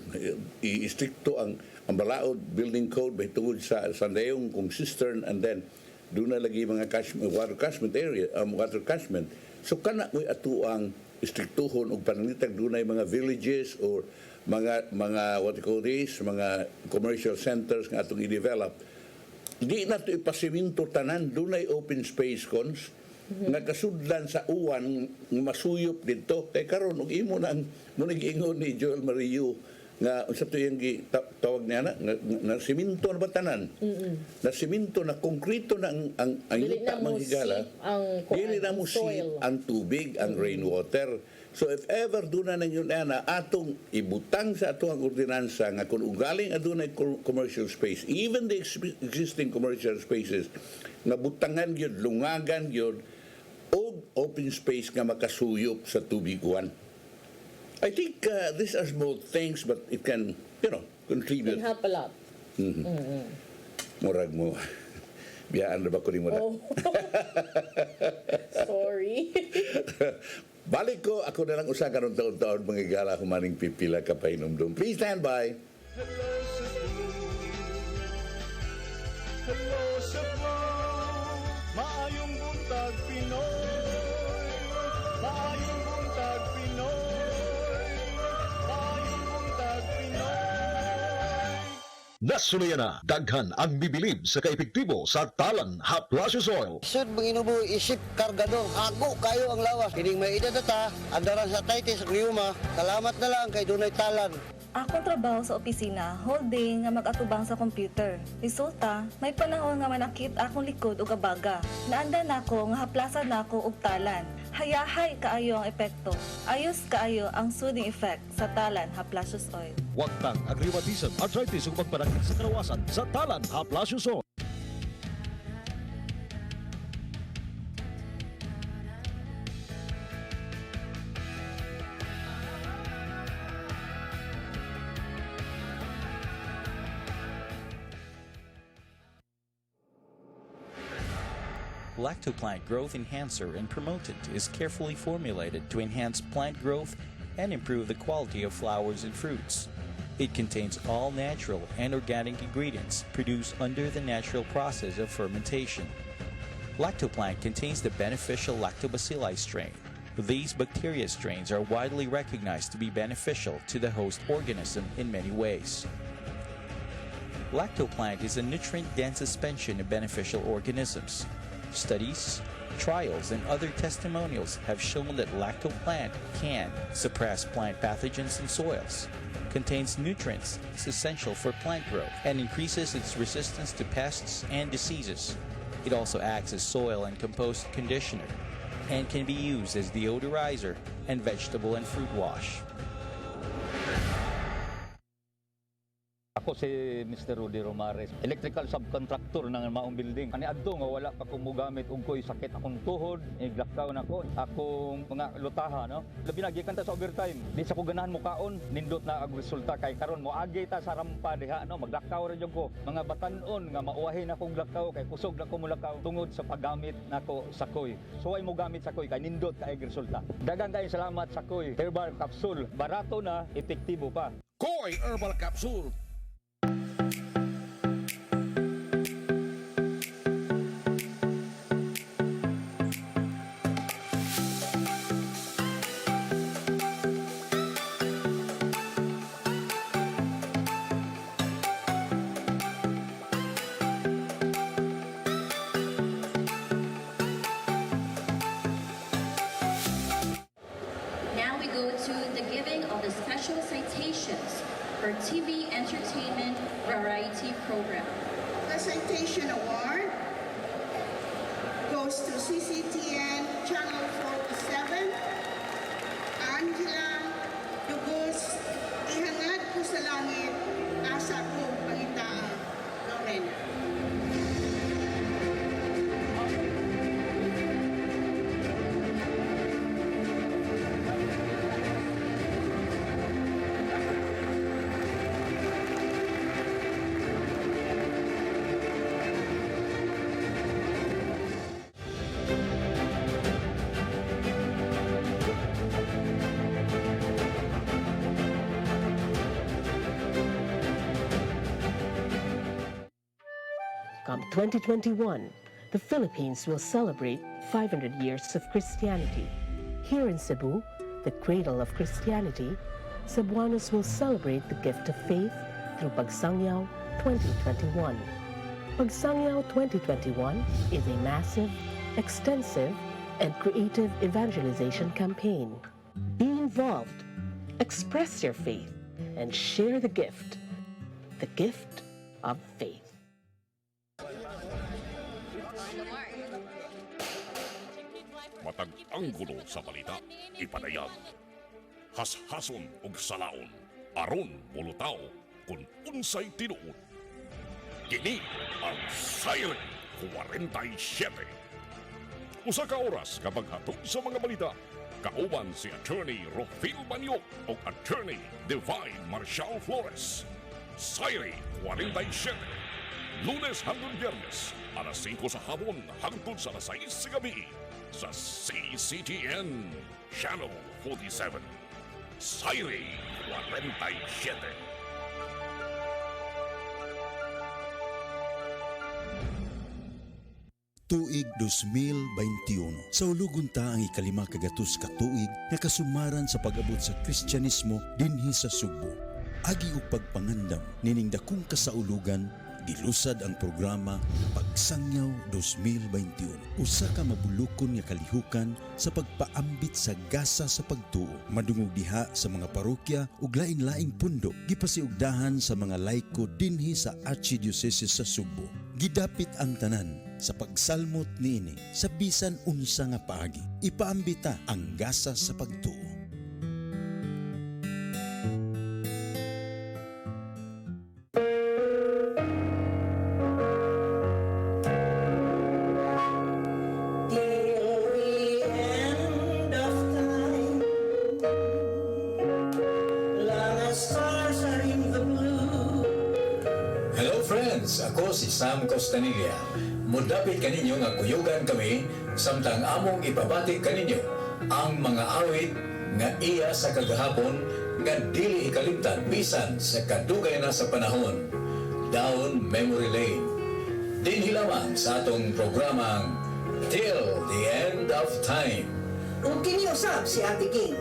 Speaker 3: i-stricto ang balaod building code by tungod sa sandayong kung cistern, and then doon na lagi mga water catchment area, water catchment. So kana mo ato ang istriktuhon og pananitag doon ay mga villages or mga what you call this, mga commercial centers nga atong i-develop. Di na ito ipasiminto tanan, doon ay open space cons, nga kasudlan sa uwan, masuyop dito. Kaya karon og imo nang munag-ingon ni Joel Mario, nga unsa to yung tawag niya na siminto na batanan, na siminto na konkrito na ang yuta manghigala, dili na mo sip ang tubig, ang rainwater. So if ever doon na yun na atong ibutang sa atong ordinansa nga kung ugaling adunay commercial space, even the existing commercial spaces, nga butangan yun, lungagan yun, o open space nga makasuyop sa tubig uwan. I think these are small things, but it can, contribute.
Speaker 4: Can help a lot.
Speaker 3: Murag mo. Biyaan na ba ko ni mo na?
Speaker 4: Oh. Sorry.
Speaker 3: Balik ko, ako na lang usa karon taon-taon mga gala humaning pipila ka pa inumdum. Please stand by.
Speaker 1: Hello Cebu, maayong buntag Pinoy, maayong buntag Pinoy, maayong buntag Pinoy.
Speaker 2: Nasunuyan na, daghan ang bibilib sa kaepektibo sa talan Haplasius Oil.
Speaker 16: Sud manginubo isip kargador, hago kayo ang lawas. Kining may idadata, andaran sa taitis riuma. Salamat na lang kay dunay talan.
Speaker 22: Akong trabaho sa opisina, whole day nga mag-atubang sa computer. Resulta, may panahon nga manakit akong likod o kabaga. Naandan ako nga haplasan nako og talan. Hayahay kaayo ang epekto. Ayos kaayo ang soothing effect sa talan Haplasius Oil.
Speaker 2: Wagtang ang rheumatism, arthritis ug pagpanakit sa kalawasan sa talan Haplasius Oil.
Speaker 23: Lactoplant Growth Enhancer and Promotant is carefully formulated to enhance plant growth and improve the quality of flowers and fruits. It contains all natural and organic ingredients produced under the natural process of fermentation. Lactoplant contains the beneficial Lactobacilli strain. These bacteria strains are widely recognized to be beneficial to the host organism in many ways. Lactoplant is a nutrient-dense suspension of beneficial organisms. Studies, trials, and other testimonials have shown that lactoplant can suppress plant pathogens in soils, contains nutrients essential for plant growth, and increases its resistance to pests and diseases. It also acts as soil and compost conditioner and can be used as deodorizer and vegetable and fruit wash.
Speaker 5: Ako si Mr. Rudy Romares, electrical subcontractor ng maong building. Ani adto nga wala pa ko mogamit og ko'y sakit akong tuhod, lockdown ako, akong mga lutaha, no. Labi na gikan ta sa overtime. Di sa ko ganahan mo kaon, nindot na ang resulta kay karon mo agi ta sa rampa diha, no. Maglakaw ra jud ko. Mga batan-on nga mauwahin akong lakaw kay kusog na ko mulakaw tungod sa paggamit nako sa koy. So ay mo gamit sa koy kay nindot kay resulta. Daghang kay salamat sa koy herbal capsule. Barato na, epektibo pa.
Speaker 2: Koy Herbal Capsule.
Speaker 6: Now we go to the giving of the special citations for TV entertainment variety program.
Speaker 7: The citation award goes to CCTN Channel 47, Angela Dugos, Ihangad ko sa langit, asa ko pangitaan, Lorena.
Speaker 10: Come 2021, the Philippines will celebrate 500 years of Christianity. Here in Cebu, the cradle of Christianity, Cebuanos will celebrate the gift of faith through Pagsangyaw 2021. Pagsangyaw 2021 is a massive, extensive, and creative evangelization campaign. Be involved, express your faith, and share the gift of faith.
Speaker 24: Matag anggulo sa balita, ipanayag. Hashason ug salaon, aron mulutaw kung unsay tinuod. Kini ang Siren 47. Usa ka oras kapag hatod sa mga balita, kauban si Attorney Rofil Banyok o Attorney Divine Marcial Flores. Siren 47. Lunes hanggang Biyernes, alas 5 sa hapon hangtod sa alas 6 sa gabi sa CCTN Channel 47. Siren 47.
Speaker 25: Tuig 2021. Sa ulugon ta ang ikalima kagatus ka tuig nga kasumaran sa pag-abot sa Kristyanismo dinhi sa Cebu. Agi og pagpangandam nining dakong kasaulugan, gilusad ang programa Pagsangyaw 2021. Usa ka mabulukon nga kalihukan sa pagpaambit sa gasa sa pagtuo. Madungog diha sa mga parokya ug lain-laing pundok. Gipasiugdahan sa mga laiko dinhi sa Archdiocese sa Cebu. Gidapit ang tanan sa pagsalmot niini sa bisan unsa nga paagi. Ipaambita ang gasa sa pagtuo.
Speaker 26: Hello friends, ako si Sam Costanilla. Mudapit kaninyo nga kuyugan kami samtang among ipabati kaninyo ang mga awit nga iya sa kagahapon nga dili ikalimtan bisan sa kadugay na sa panahon. Down Memory Lane. Dinhi lamang sa atong programang Till the End of Time.
Speaker 27: Kung kiniusap si Ate King,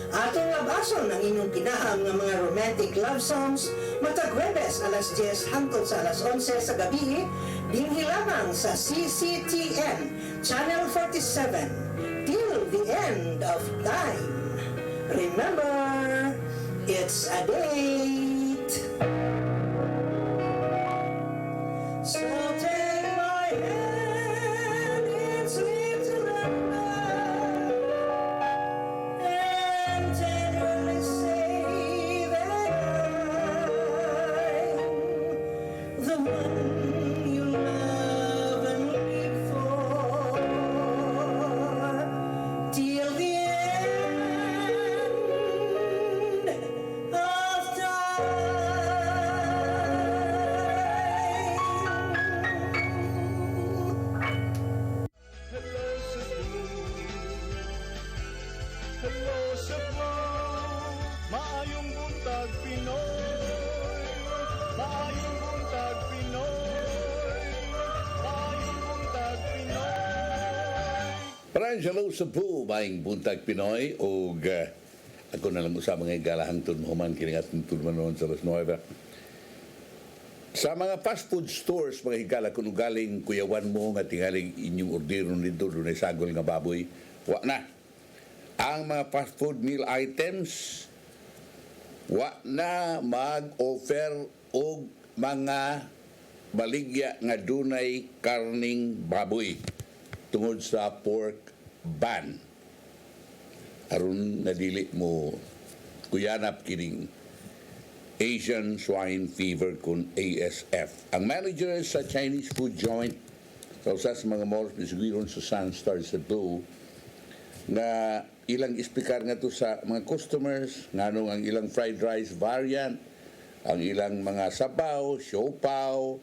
Speaker 27: atong labason ang inyong kinahang nga mga romantic love songs matag Huwebes alas 10 hangtod sa alas 11 sa gabi dinhi lamang sa CCTN Channel 47 till the end of time. Remember, it's a date. So take my hand in sweet surrender and tenderly say that I'm
Speaker 3: Maraming hello Cebu, maing buntag Pinoy, o ako na lang sa mga igalahang tunmuman, kilingat ng tunmuman sa Las Nueva. Sa mga fast food stores, mga higala, kung galing kuyawan mo nga tingaling inyong ordero nito, doon ay sagol nga baboy, wa na. Ang mga fast food meal items, wa na mag-offer o mga baligya nga dunay karning baboy tungod sa pork ban. Aron nadili mo kuyanap kining Asian Swine Fever kun ASF. Ang manager sa Chinese food joint sa usas mga malls misgiron sa Sunstar Cebu na ilang ispikar nga to sa mga customers nganong ang ilang fried rice variant, ang ilang mga sabaw, siopaw,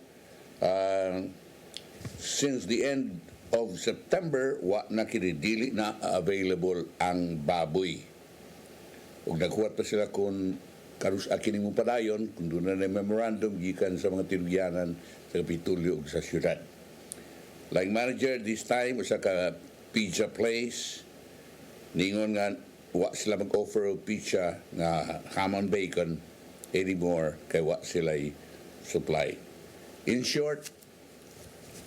Speaker 3: since the end of September, wa na kinidili na available ang baboy. Ug naghuwat pa sila kung karus akining mo padayon, kung doon na memorandum gikan sa mga tinuyanan sa Kapitulyo ug sa syudad. Like manager this time, usa ka pizza place, ningon nga wa sila mag-offer og pizza nga ham and bacon anymore kay wa sila supply. In short,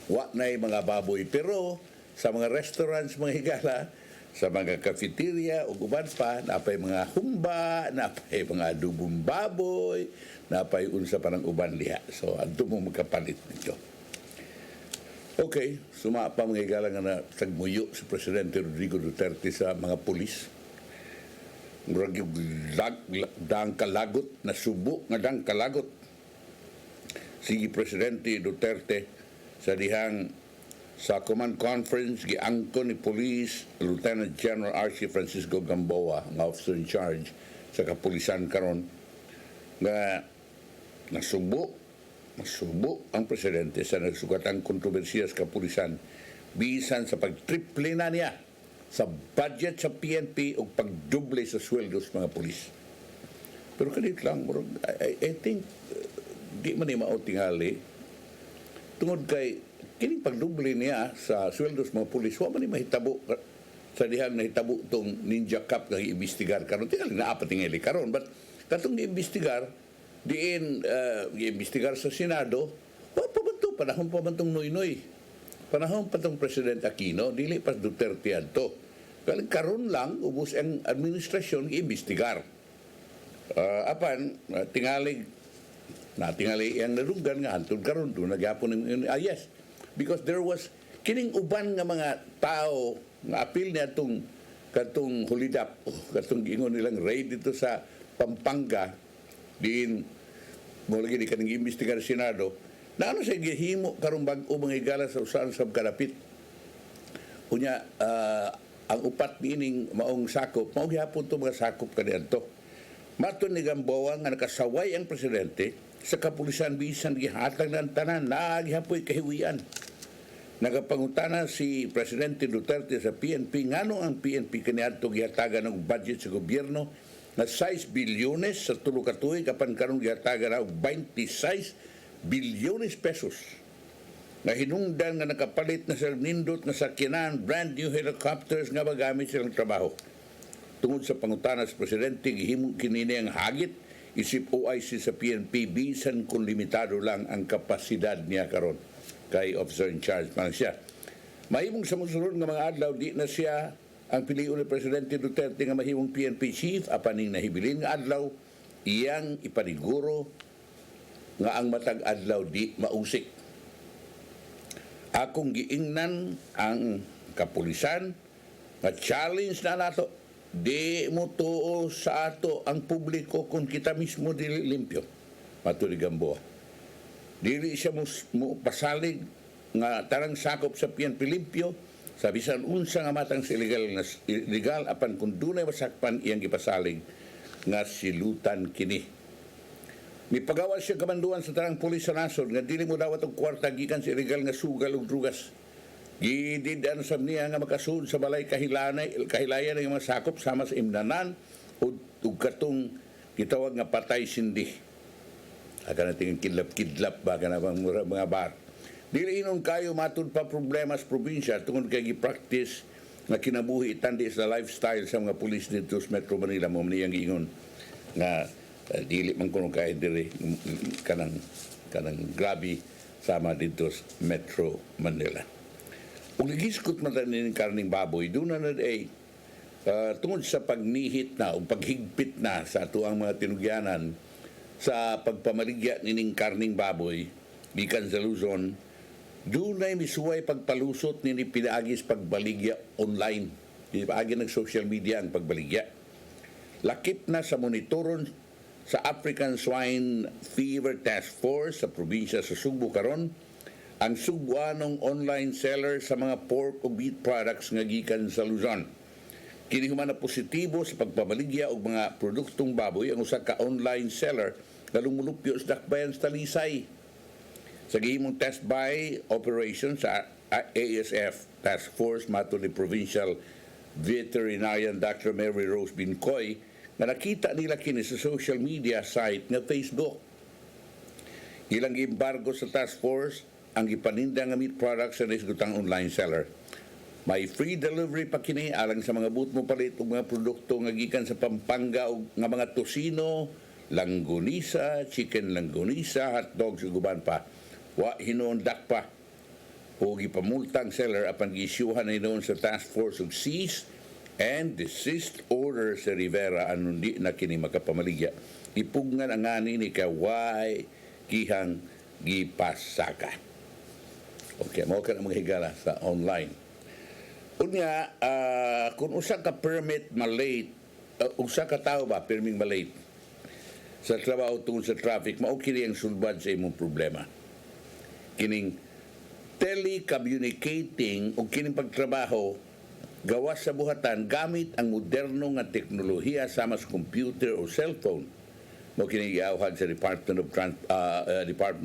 Speaker 3: wa na mga baboy. Pero sa mga restaurants, mga higala, sa mga cafeteria o uban pa, napay mga humba, napay mga adubong baboy, napay unsa pa ng uban liha. So, adto mo magkapalit nito. Okay, suma pa mga higala nga na tagmuyo si Presidente Rodrigo Duterte sa mga pulis. Murag yung dang kalagot na subo nga dang kalagot. Sige Presidente Duterte sa dihang sa command conference giangkon ni Police Lieutenant General R.C. Francisco Gamboa, ang officer in charge sa kapulisan karon nga nasubo ang presidente sa nagsugatan kontrobersiya sa kapulisan bisan sa pagtriple na niya sa budget sa PNP o pagduble sa sweldo sa mga pulis. Pero kanit lang, I think di man ni mao tingali tungod kay kining pagduble niya sa sweldo sa mga pulis, wa man ni mahitabo sa dihang nahitabo tong Ninja Cup nga iimbestigar karon. Tingali na apat tingali karon, but katong iimbestigar diin iimbestigar sa Senado, wa pa man to, panahon pa man tong Noynoy, panahon pa tong President Aquino, dili pa Duterte adto. Kaya karon lang ubos ang administrasyon iimbestigar. Apan tingali ang narugan nga antod karon do nagyapon yes, because there was kining uban nga mga tao nga apil niya katong hulidap, katong giingon nilang raid dito sa Pampanga diin mo lagi di kaning imbestigar Senado na ano sa gihimo karong bag-o mga higala sa usahan sa kalapit unya ang upat niining maong sakop mao gihapon to mga sakop kaniadto. Maton ni Gamboa nga nakasaway ang presidente sa kapulisan bisan gihatag ng tanan nagihapoy kahiwian. Nagapangutana si Presidente Duterte sa PNP ngano ang PNP kaniadto gihatagan og budget sa gobyerno na 6 bilyones sa tulo ka tuig apan karon gihatagan og 26 bilyones pesos. Na hinungdan nga nakapalit na sa nindot nga sakyanan, brand new helicopters nga magamit silang trabaho. Tungod sa pangutana sa Presidente, gihimo kinini ang hagit isip OIC sa PNP bisan kung limitado lang ang kapasidad niya karon kay officer in charge man siya. Mahimong sa musulod nga mga adlaw di na siya ang piliun ni Presidente Duterte nga mahimong PNP chief apaning nahibilin nga adlaw iyang ipaniguro nga ang matag adlaw di mausik. Akong giingnan ang kapulisan nga challenge na nato. Di mo tuo sa ato ang publiko kung kita mismo dili limpyo. Matuli Gamboa. Dili siya mo pasalig nga tarang sakop sa PNP limpyo sa bisan unsa nga matang sa illegal apan kung dunay masakpan iyang gipasalig nga silutan kini. Mipagawa siya kamanduan sa tarang pulis sa nasod nga dili mo dawat og kwarta gikan sa illegal nga sugal ug drugas. Gididan sa niya nga makasud sa balay kahilayan ng mga sakop sama sa imnanan o katong gitawag nga patay sindi. Aga natin kidlap-kidlap baga na mga bar. Dili inon kayo matud pa problema sa probinsya tungod kay gi-practice nga kinabuhi tandi sa lifestyle sa mga pulis dito sa Metro Manila mo niyang giingon nga dili man kuno kay diri kanang grabe sama dito sa Metro Manila. Ug giskot man ning karning baboy doon na tungod sa pagnihit na o paghigpit na sa ato ang mga tinugyanan sa pagpamaligya nining karning baboy gikan sa Luzon, dunay misuway pagpalusot nini pinaagis pagbaligya online. Paagi ng social media ang pagbaligya. Lakip na sa monitoron sa African Swine Fever Task Force sa probinsya sa Cebu karon ang sugwanong online seller sa mga pork o beef products nga gikan sa Luzon. Kini human na positibo sa pagpabaligya og mga produktong baboy ang usa ka online seller nga lumulupyo sa dakbayan sa Talisay. Sa gihimong test buy operation sa ASF Task Force mato ni Provincial Veterinarian Dr. Mary Rose Bincoy na nakita nila kini sa social media site nga Facebook. Ilang embargo sa task force ang gipaninda nga meat products sa nisgutang online seller. May free delivery pa kini alang sa mga but mo palit og mga produkto nga gikan sa Pampanga og nga mga tosino, langgonisa, chicken langgonisa, hotdogs ug uban pa. Wa hinundak pa o gipamultang seller apan giisyuhan na noon sa task force og cease and desist order sa Rivera anon di na kini makapamaligya. Ipugnan ang ani ni kaway kihang gipasaka. Okay, mao ka na mga higala sa online. Unya, kung usa ka permit malate, usa ka tao ba perming malate sa trabaho tungod sa traffic, mao kini ang sulbad sa imong problema. Kining telecommunicating o kining pagtrabaho gawas sa buhatan gamit ang moderno nga teknolohiya sama sa computer o cellphone. Mo kining giawhag sa Department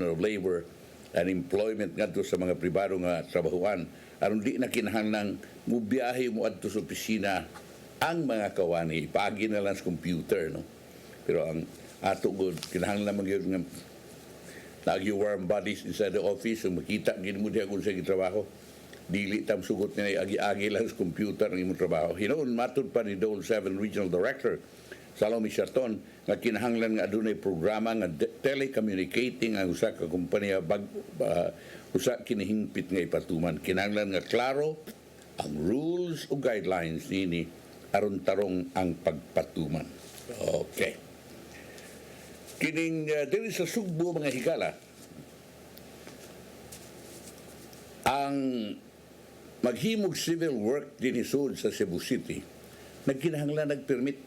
Speaker 3: of Labor and Employment ngadto sa mga pribado nga trabahuan aron di na kinahanglang mubiyahe mo adto sa opisina ang mga kawani paagi na lang sa computer, no. Pero ang ato gud kinahanglan man gyud nga nag-warm bodies inside the office so makita gid mo diha kung sa trabaho. Dili tam sugot ni agi-agi lang sa computer ang imong trabaho. Hinuon matud pa ni Dole 7 Regional Director Salome Charton nga kinahanglan nga adunay programa nga telecommunicating ang usa ka kompanya usa kinihingpit nga ipatuman. Kinahanglan nga klaro ang rules o guidelines nini aron tarong ang pagpatuman. Okay. Kining diri sa Cebu mga higala ang maghimog civil work dinisod sa Cebu City nagkinahanglan nagpermit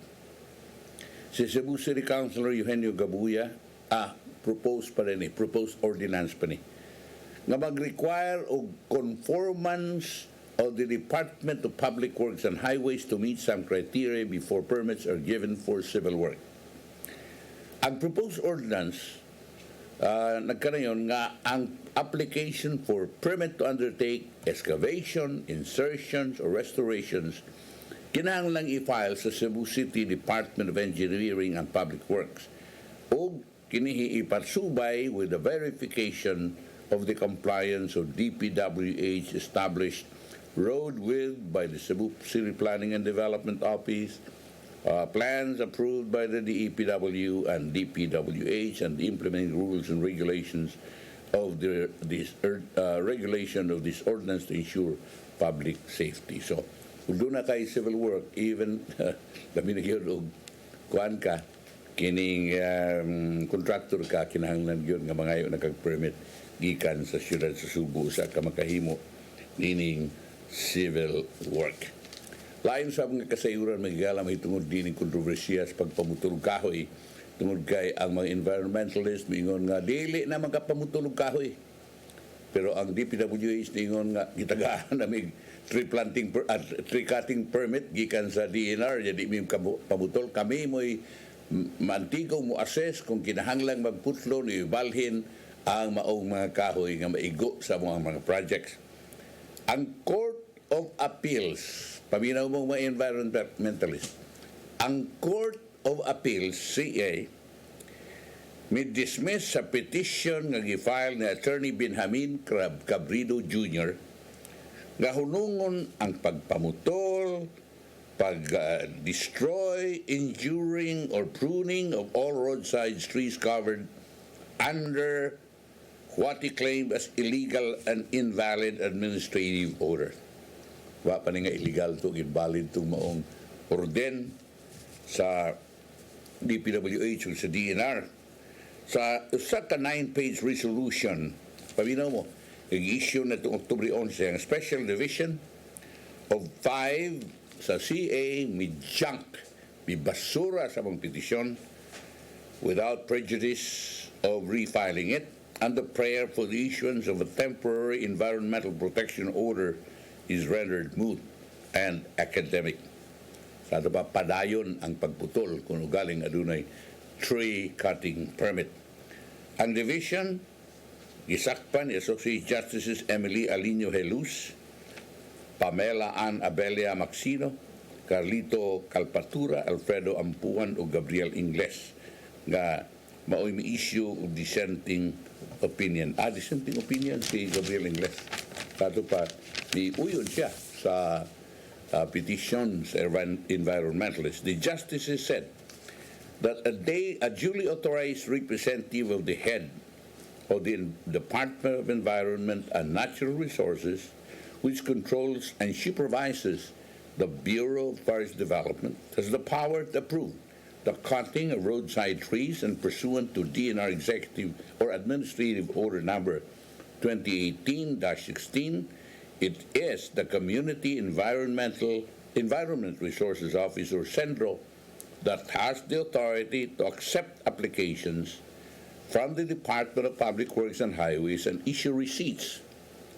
Speaker 3: si Cebu City Councilor Eugenio Gabuya proposed ordinance pa ni nga mag-require og conformance of the Department of Public Works and Highways to meet some criteria before permits are given for civil work. Ang proposed ordinance nagkanayon nga ang application for permit to undertake excavation, insertions, or restorations kinahanglang i-file sa Cebu City Department of Engineering and Public Works o kinihi iparsubay with the verification of the compliance of DPWH established road width by the Cebu City Planning and Development Office, plans approved by the DEPW and DPWH, and the implementing rules and regulations of regulation of this ordinance to ensure public safety. So, kung doon na kay civil work, even labi na yun og kuhan ka, kining contractor ka, kinahanglan yun nga mga yun nakag-permit gikan sa siyudad sa Cebu sa kamakahimo nining civil work. Lain sa mga kasayuran magigala may tungod din ng kontrobersiya sa pagpamutulog kahoy tungod kay ang mga environmentalist mingon nga dili na magkapamutulog kahoy. Pero ang DPWH ningon nga gitagaan na may tree cutting permit gikan sa DNR jadi may pamutol kami mo'y mantigaw mo assess kung kinahanglang magputlo ni balhin ang maong mga kahoy nga maigo sa mga projects. Ang Court of Appeals, paminaw mo mga environmentalist, ang Court of Appeals, CA, may dismiss sa petition nga gifile ni Attorney Benjamin Cabrido Jr. Gahunungon ang pagpamutol, pag-destroy, injuring, or pruning of all roadside trees covered under what he claimed as illegal and invalid administrative order. Wa pa nga illegal to, invalid to maong orden sa DPWH o sa DNR. Sa usa ka 9-page resolution, paminaw mo, nag-issue na itong October 11 ang Special Division of 5 sa CA, may junk, may basura sa mga petisyon without prejudice of refiling it, and the prayer for the issuance of a temporary environmental protection order is rendered moot and academic. Sa ito pa, padayon ang pagputol kung galing adunay tree cutting permit. Ang division, gisakpan ni Associate Justices Emily Alino Helus, Pamela Ann Abelia Maxino, Carlito Calpatura, Alfredo Ampuan o Gabriel Ingles nga mao'y mi-issue of dissenting opinion. Dissenting opinion si Gabriel Ingles. Kato pa, uyon siya sa petitions environmentalists. The justices said that a duly authorized representative of the head of the Department of Environment and Natural Resources, which controls and supervises the Bureau of Forest Development, has the power to approve the cutting of roadside trees, and pursuant to DNR Executive or Administrative Order number 2018-16, it is the Community Environment Resources Office, or CENRO, that has the authority to accept applications from the Department of Public Works and Highways and issue receipts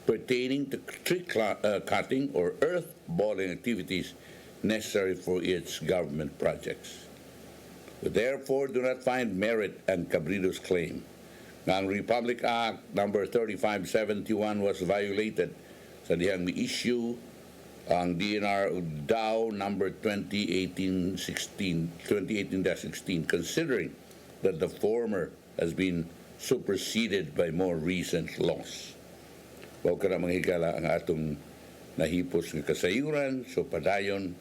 Speaker 3: pertaining to tree cutting or earth balling activities necessary for its government projects. We therefore do not find merit in Cabrido's claim na ang Republic Act number 3571 was violated sa dihang mi-issue ang DNR DAO number 2018-16, considering that the former has been superseded by more recent laws. Huwag ka na manghigala ang atong nahipos ng kasayuran, so padayon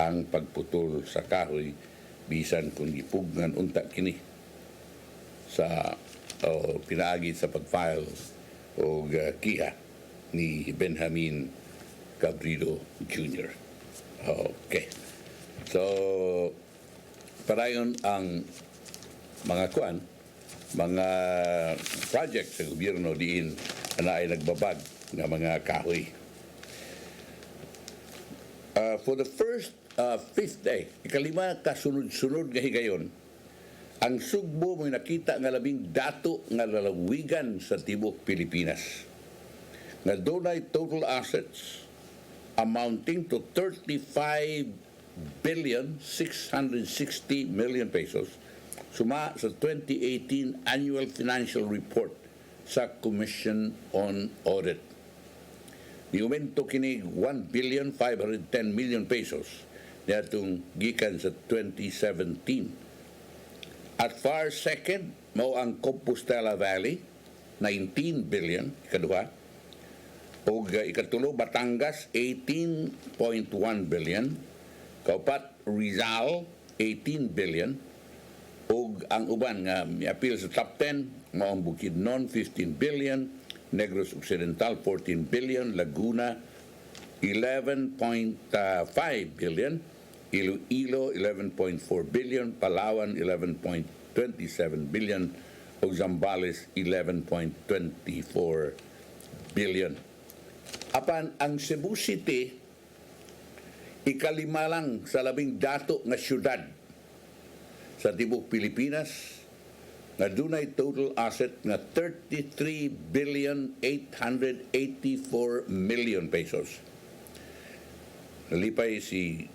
Speaker 3: ang pagputol sa kahoy bisan kung gipugnan unta kini sa pinaagi sa pag-file o kiha ni Benjamin Cabrido Jr. Okay. So, padayon ang mga project sa gobyerno diin na ay nagbabag ng mga kahoy. For the first fifth day, ikalima kasunod-sunod nga higayon, ang Sugbo mo'y nakita nga labing dato nga lalawigan sa tibok Pilipinas. Nga dunay total assets amounting to 35,660,000,000 pesos suma sa 2018 Annual Financial Report sa Commission on Audit. Niumento kini 1,510,000,000 pesos niadtong gikan sa 2017. At far second, mao ang Compostela Valley, 19 billion, ikaduha. O ikatulo, Batangas, 18.1 billion. Kaupat, Rizal, 18 billion. O ang uban nga miapil sa top 10, mao ang Bukidnon, 15 billion. Negros Occidental, 14 billion. Laguna, 11.5 billion. Iloilo, 11.4 billion. Palawan, 11.27 billion. O Zambales, 11.24 billion. Apan ang Cebu City, ikalima lang sa labing dato nga syudad sa tibok Pilipinas nga dunay total asset nga 33,884,000,000 pesos. Nalipay si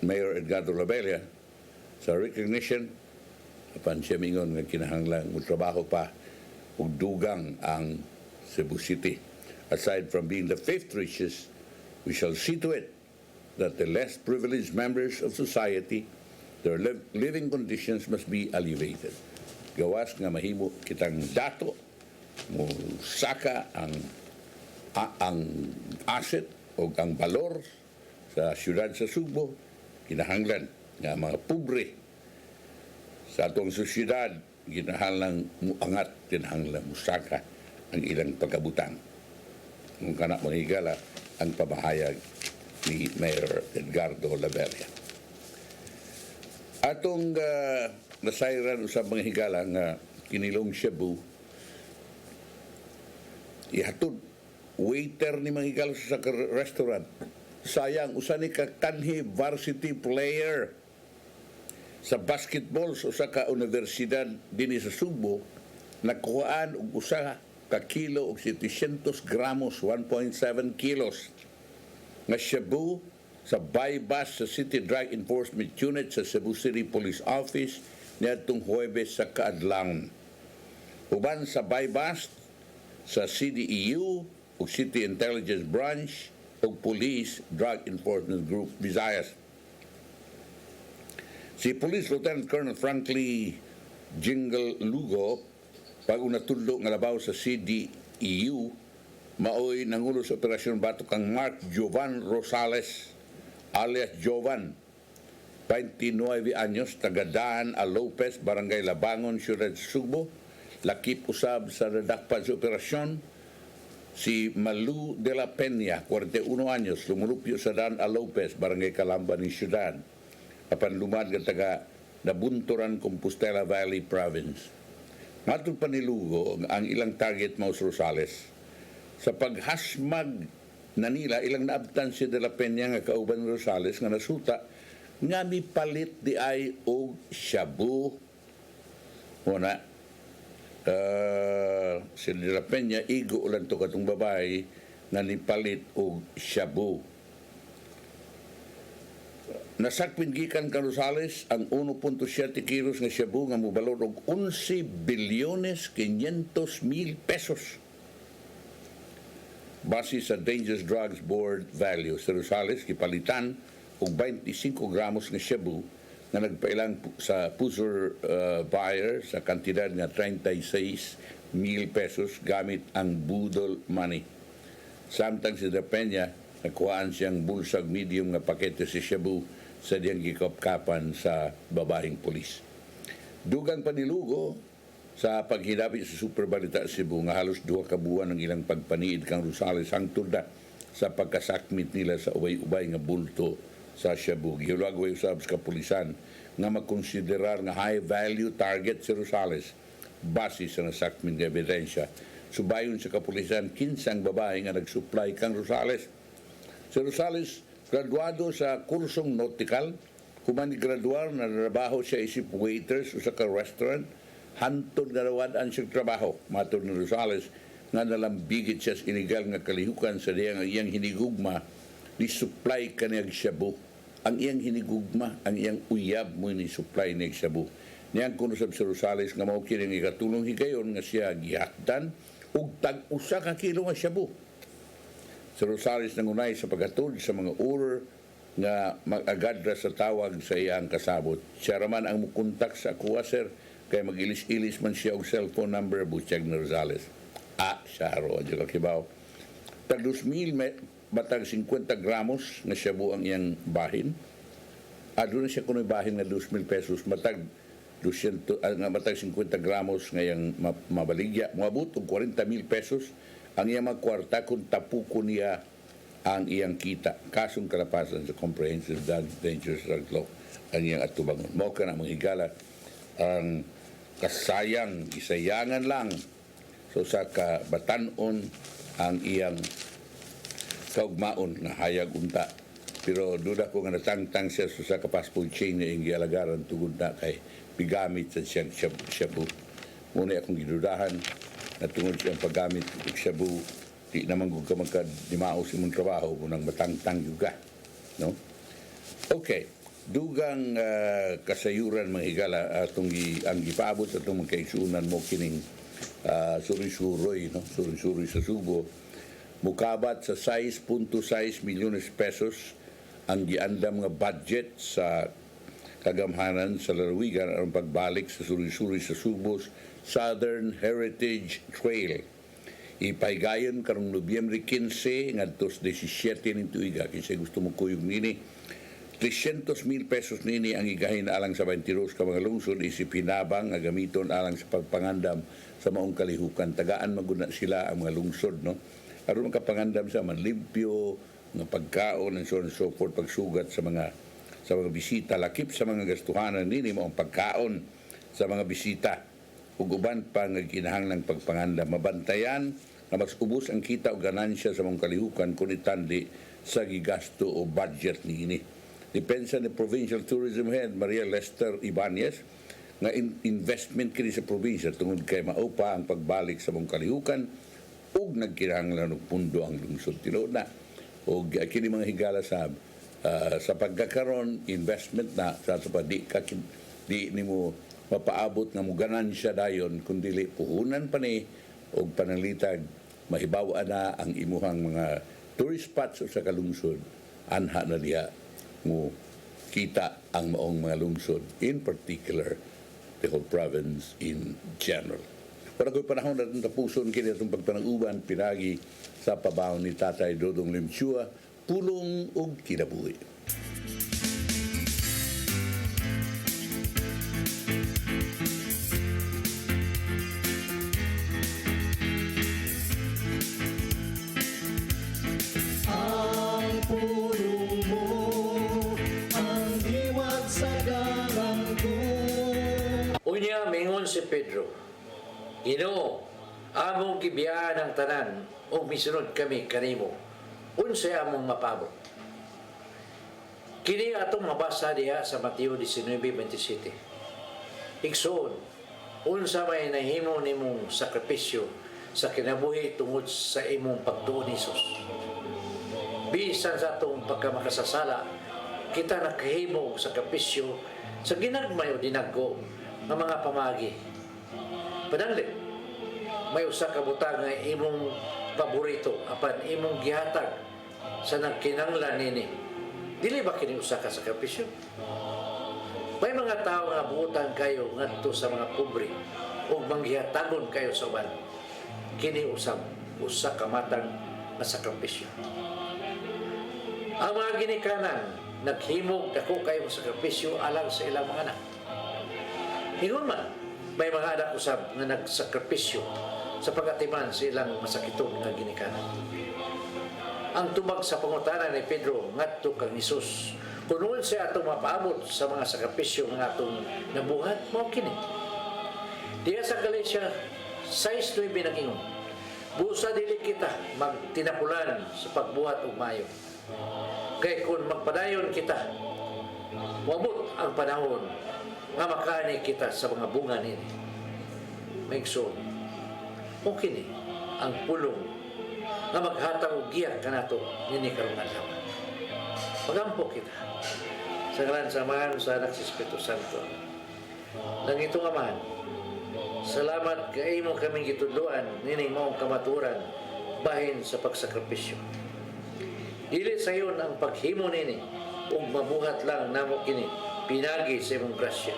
Speaker 3: Mayor Edgardo Labella sa recognition apan siya mingon nga kinahanglan mo trabaho pa ug dugang ang Cebu City. Aside from being the fifth richest, we shall see to it that the less privileged members of society, their living conditions must be alleviated. Gawas nga mahimo kitang dato mo saka ang ang asset o ang balor sa siyudad sa Subo, kinahanglan nga mga pobre sa atong sosyedad, kinahanglan muangat, kinahanglan musaka ang ilang pagkabutang. Kung kana mo higala ang pamahayag ni Mayor Edgardo Laveria. Atong nasayran usab mga higala nga kinilong Cebu, ihatod waiter ni mga higala sa restaurant. Sayang, usa ni kakanhi varsity player sa basketball sa usa ka universidad dinhi sa Subo, nakuhaan og usa ka kilo og 700 gramos, 1.7 kilos nga Cebu sa bypass sa City Drug Enforcement Unit sa Cebu City Police Office niadtong Huwebes sa kaadlawon. Uban sa bypass sa CDEU o City Intelligence Branch o Police Drug Enforcement Group Visayas. Si Police Lieutenant Colonel Franklin Jingle Lugo, pag unatudlo nga labaw sa CDEU, maoy nangulo sa operasyon bato kang Mark Jovan Rosales alias Jovan, 29 anyos, taga-Daan a Lopez, Barangay Labangon, Ciudad Subo. Lakip usab sa nadakpan sa operasyon si Malu de la Peña, 41 anyos, lumulupyo sa Daan a Lopez, Barangay Calamba ni Ciudad. Apan lumad nga taga Nabunturan, Compostela Valley Province. Matod pa ni Lugo, ang ilang target mao sa Rosales. Sa paghasmag na nila, ilang naabtan si De La Peña nga kauban ni Rosales nga nasuta nga mipalit di ay og shabu. Una, si De La Peña, igo ulan to katong babae nga nipalit og shabu. Nasakpin gikan ka Rosales ang 1.7 kilos nga shabu nga mobalor og 11 bilyones 500 mil pesos. Base sa Dangerous Drugs Board value, sa Rosales gipalitan og 25 gramos nga shabu nga nagpailang sa pusher buyer sa kantidad nga 36 mil pesos gamit ang budol money. Samtang si De Peña nakuhaan siyang bulsag medium nga pakete si shabu sa diyang gikapkapan sa babahing pulis. Dugang panilugo sa paghinabi sa Superbalita Cebu nga halos 2 ka buwan ang ilang pagpaniid kang Rosales hangtod na sa pagkasakmit nila sa ubay-ubay nga bulto sa Cebu. Gihulagway usab sa kapulisan nga magkonsiderar nga high value target si Rosales base sa nasakmit nga ebidensya. Subayon sa kapulisan, 15 ang babae nga nagsupply kang Rosales. Si Rosales graduado sa kursong nautical, human graduar na trabaho siya isip waiters sa ka restaurant, hantod na nawadaan siyang trabaho. Matod ni Rosales nga nalambigit siya sa illegal nga kalihukan sa iyang hinigugma ni supply kaniyag shabu. Ang iyang hinigugma, ang iyang uyab mo ni supply ni shabu. Niyang kunusab si Rosales nga mao kining ikatulong higayon nga siya gihakdan og tag-usa ka kilo nga shabu. Si Rosales nangunay sa paghatod sa mga order nga mag-agadra sa tawag sa iyang kasabot. Siya raman ang mukontak sa kuwa, sir, kay mag-ilis-ilis man siya og cellphone number butyag ni Rosales. Siya haro, adyo kakibaw. Tag 2,000 batag 50 gramos nga shabu ang iyang bahin. Doon na siya kuno'y bahin nga 2,000 pesos. Matag 200, matag 50 gramos nga iyang mabaligya. Mabot og 40,000 pesos ang iyang magkwarta kung tapuko niya ang iyang kita. Kasong kalapasan sa Comprehensive Dangerous Drug Law ang iyang atubangon. Mao ka na mga higala ang kasayang, isayangan lang so sa kabatanon ang iyang kaugmaon na hayag unta. Pero duda ko nga natangtang siya sa kapassport chain na iyang gialagaran tugod na kay bigamit sa siyang shabu. Muna akong gidudahan na tungod siyang paggamit ng shabu, di naman kung ka magkadimao sa mong trabaho kung matangtang juga. No? Okay. Dugang kasayuran mga higala ang gipaabot sa itong magkaisunan mo kining suri-suroy, no? Suri-suroy sa Subo. Mukabat sa 6.6 milyones pesos ang giandam nga budget sa kagamhanan sa lalawigan ang pagbalik sa suri-suri sa Subo's Southern Heritage Trail. Ipaigayon karong Nobyembre 15 ngadto 17 ning tuiga kinsa gusto mo kuyog nini 300,000 pesos nini ang igahin alang sa 22 ka mga lungsod isip hinabang nga gamiton alang sa pagpangandam sa maong kalihukan. Tagaan maguna sila ang mga lungsod, no? Aron makapangandam sa manlimpyo, nga pagkaon and so on and so forth, pagsugat sa mga bisita, lakip sa mga gastuhanan nini maong pagkaon sa mga bisita ug uban pa nga kinahanglang pagpangandam. Mabantayan na mas ubos ang kita o ganansya sa mga kalihukan kung itandi sa gigasto o budget niini. Depensa ni Provincial Tourism Head Maria Lester Ibanez nga investment kini sa probinsya tungod kay maupa ang pagbalik sa mga kalihukan ug nagkinahanglan og pundo ang lungsod tinuod na. Og kini mga higala sa pagkakaroon investment na sa di nimo mapaabot nga mo ganansya dayon kundi puhunan pa ni og panalitag mahibaw na ang imuhang mga tourist spots sa kalungsod anha na diha mo kita ang maong mga lungsod, in particular the whole province in general. Para ko'y panahon natin tapuson kini itong pagpanag-uban pinagi sa pabaon ni Tatay Dodong Limchua, pulong og kinabuhi.
Speaker 8: Unya mingon si Pedro, Ginoo, among gibiyaan ang tanan o misunod kami kanimo. Unsay among mapabot. Kini atong mabasa diha sa Mateo 19:27. Igsoon, unsa may nahimo nimong sakripisyo sa kinabuhi tungod sa imong pagtuon ni Hesus. Bisan sa atong pagkamakasasala, kita nakahimo og sakripisyo sa ginagmay o dinaggo ng mga pamagi. Pananglit, may usa ka butang nga imong paborito apan imong gihatag sa nagkinanglan nini. Dili ba kini usa ka sakripisyo? May mga tao nga buutan kayo ngadto sa mga pobre ug manggihatagon kayo sa uban. Kini usa ka matang nga sakripisyo. Ang mga ginikanan naghimog dako kayo sakripisyo alang sa ilang mga anak. Hingon man, may mga anak usab nga nagsakripisyo sa pagatiman sa ilang masakitong nga ginikanan. Ang tubag sa pangutana ni Pedro ngadto kang Hesus, kunon siya atong mapaabot sa mga sakripisyo nga atong nabuhat mao kini. Diya sa Galatia 6:9 nagingon, busa dili kita magtinapulan sa pagbuhat og maayo. Kay kung magpadayon kita, wabot ang panahon nga makani kita sa mga bunga nini. Maigsoon, okay ni ang pulong nga maghatag og giya kanato nini karong adlaw. Pagampo kita sa ngalan sa Ama sa Anak sa Espiritu Santo. Nang ito nga man, salamat kay imo kaming gitudloan nining maong kamaturan bahin sa pagsakripisyo. Dili sayon ang paghimo nini ug mabuhat lang namo kini pinagi sa imong grasya.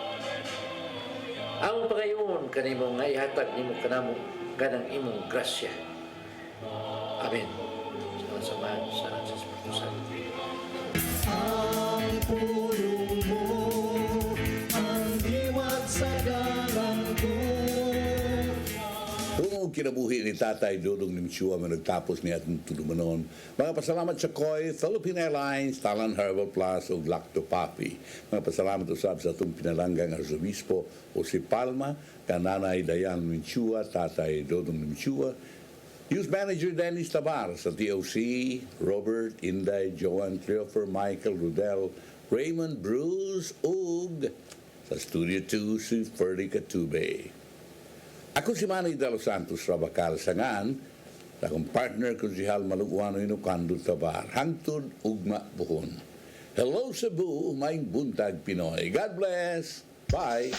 Speaker 8: Ang pagayon kanimo nga ihatag nimo kanamo kanang imong grasya. Amen. Sa Ama sa Anak sa Espiritu Santo.
Speaker 1: Ang pulong mo, ang diwat sa galang ko.
Speaker 3: Kung kinabuhi ni Tatay Dodong Limchua man nagtapos niya atong tulumanon. Mga pasalamat sa COI, Philippine Airlines, Talan Herbal Plus ug Lacto Papi. Mga pasalamat usab sa atong pinalanggang Arzobispo o si Palma, kananay Dayan Limchua, Tatay Dodong Limchua, Youth Manager Dennis Tabar sa TOC, Robert, Inday, Joan, Cleofer, Michael, Rudel, Raymond, Bruce, ug sa Studio 2 si Ferdy Catube. Ako si Manny de los Santos Rabacal Sangan, akong partner ko si Hal Maluguano Inocando Tabar, hangtod ugma buhon. Hello Cebu, maing buntag Pinoy. God bless. Bye.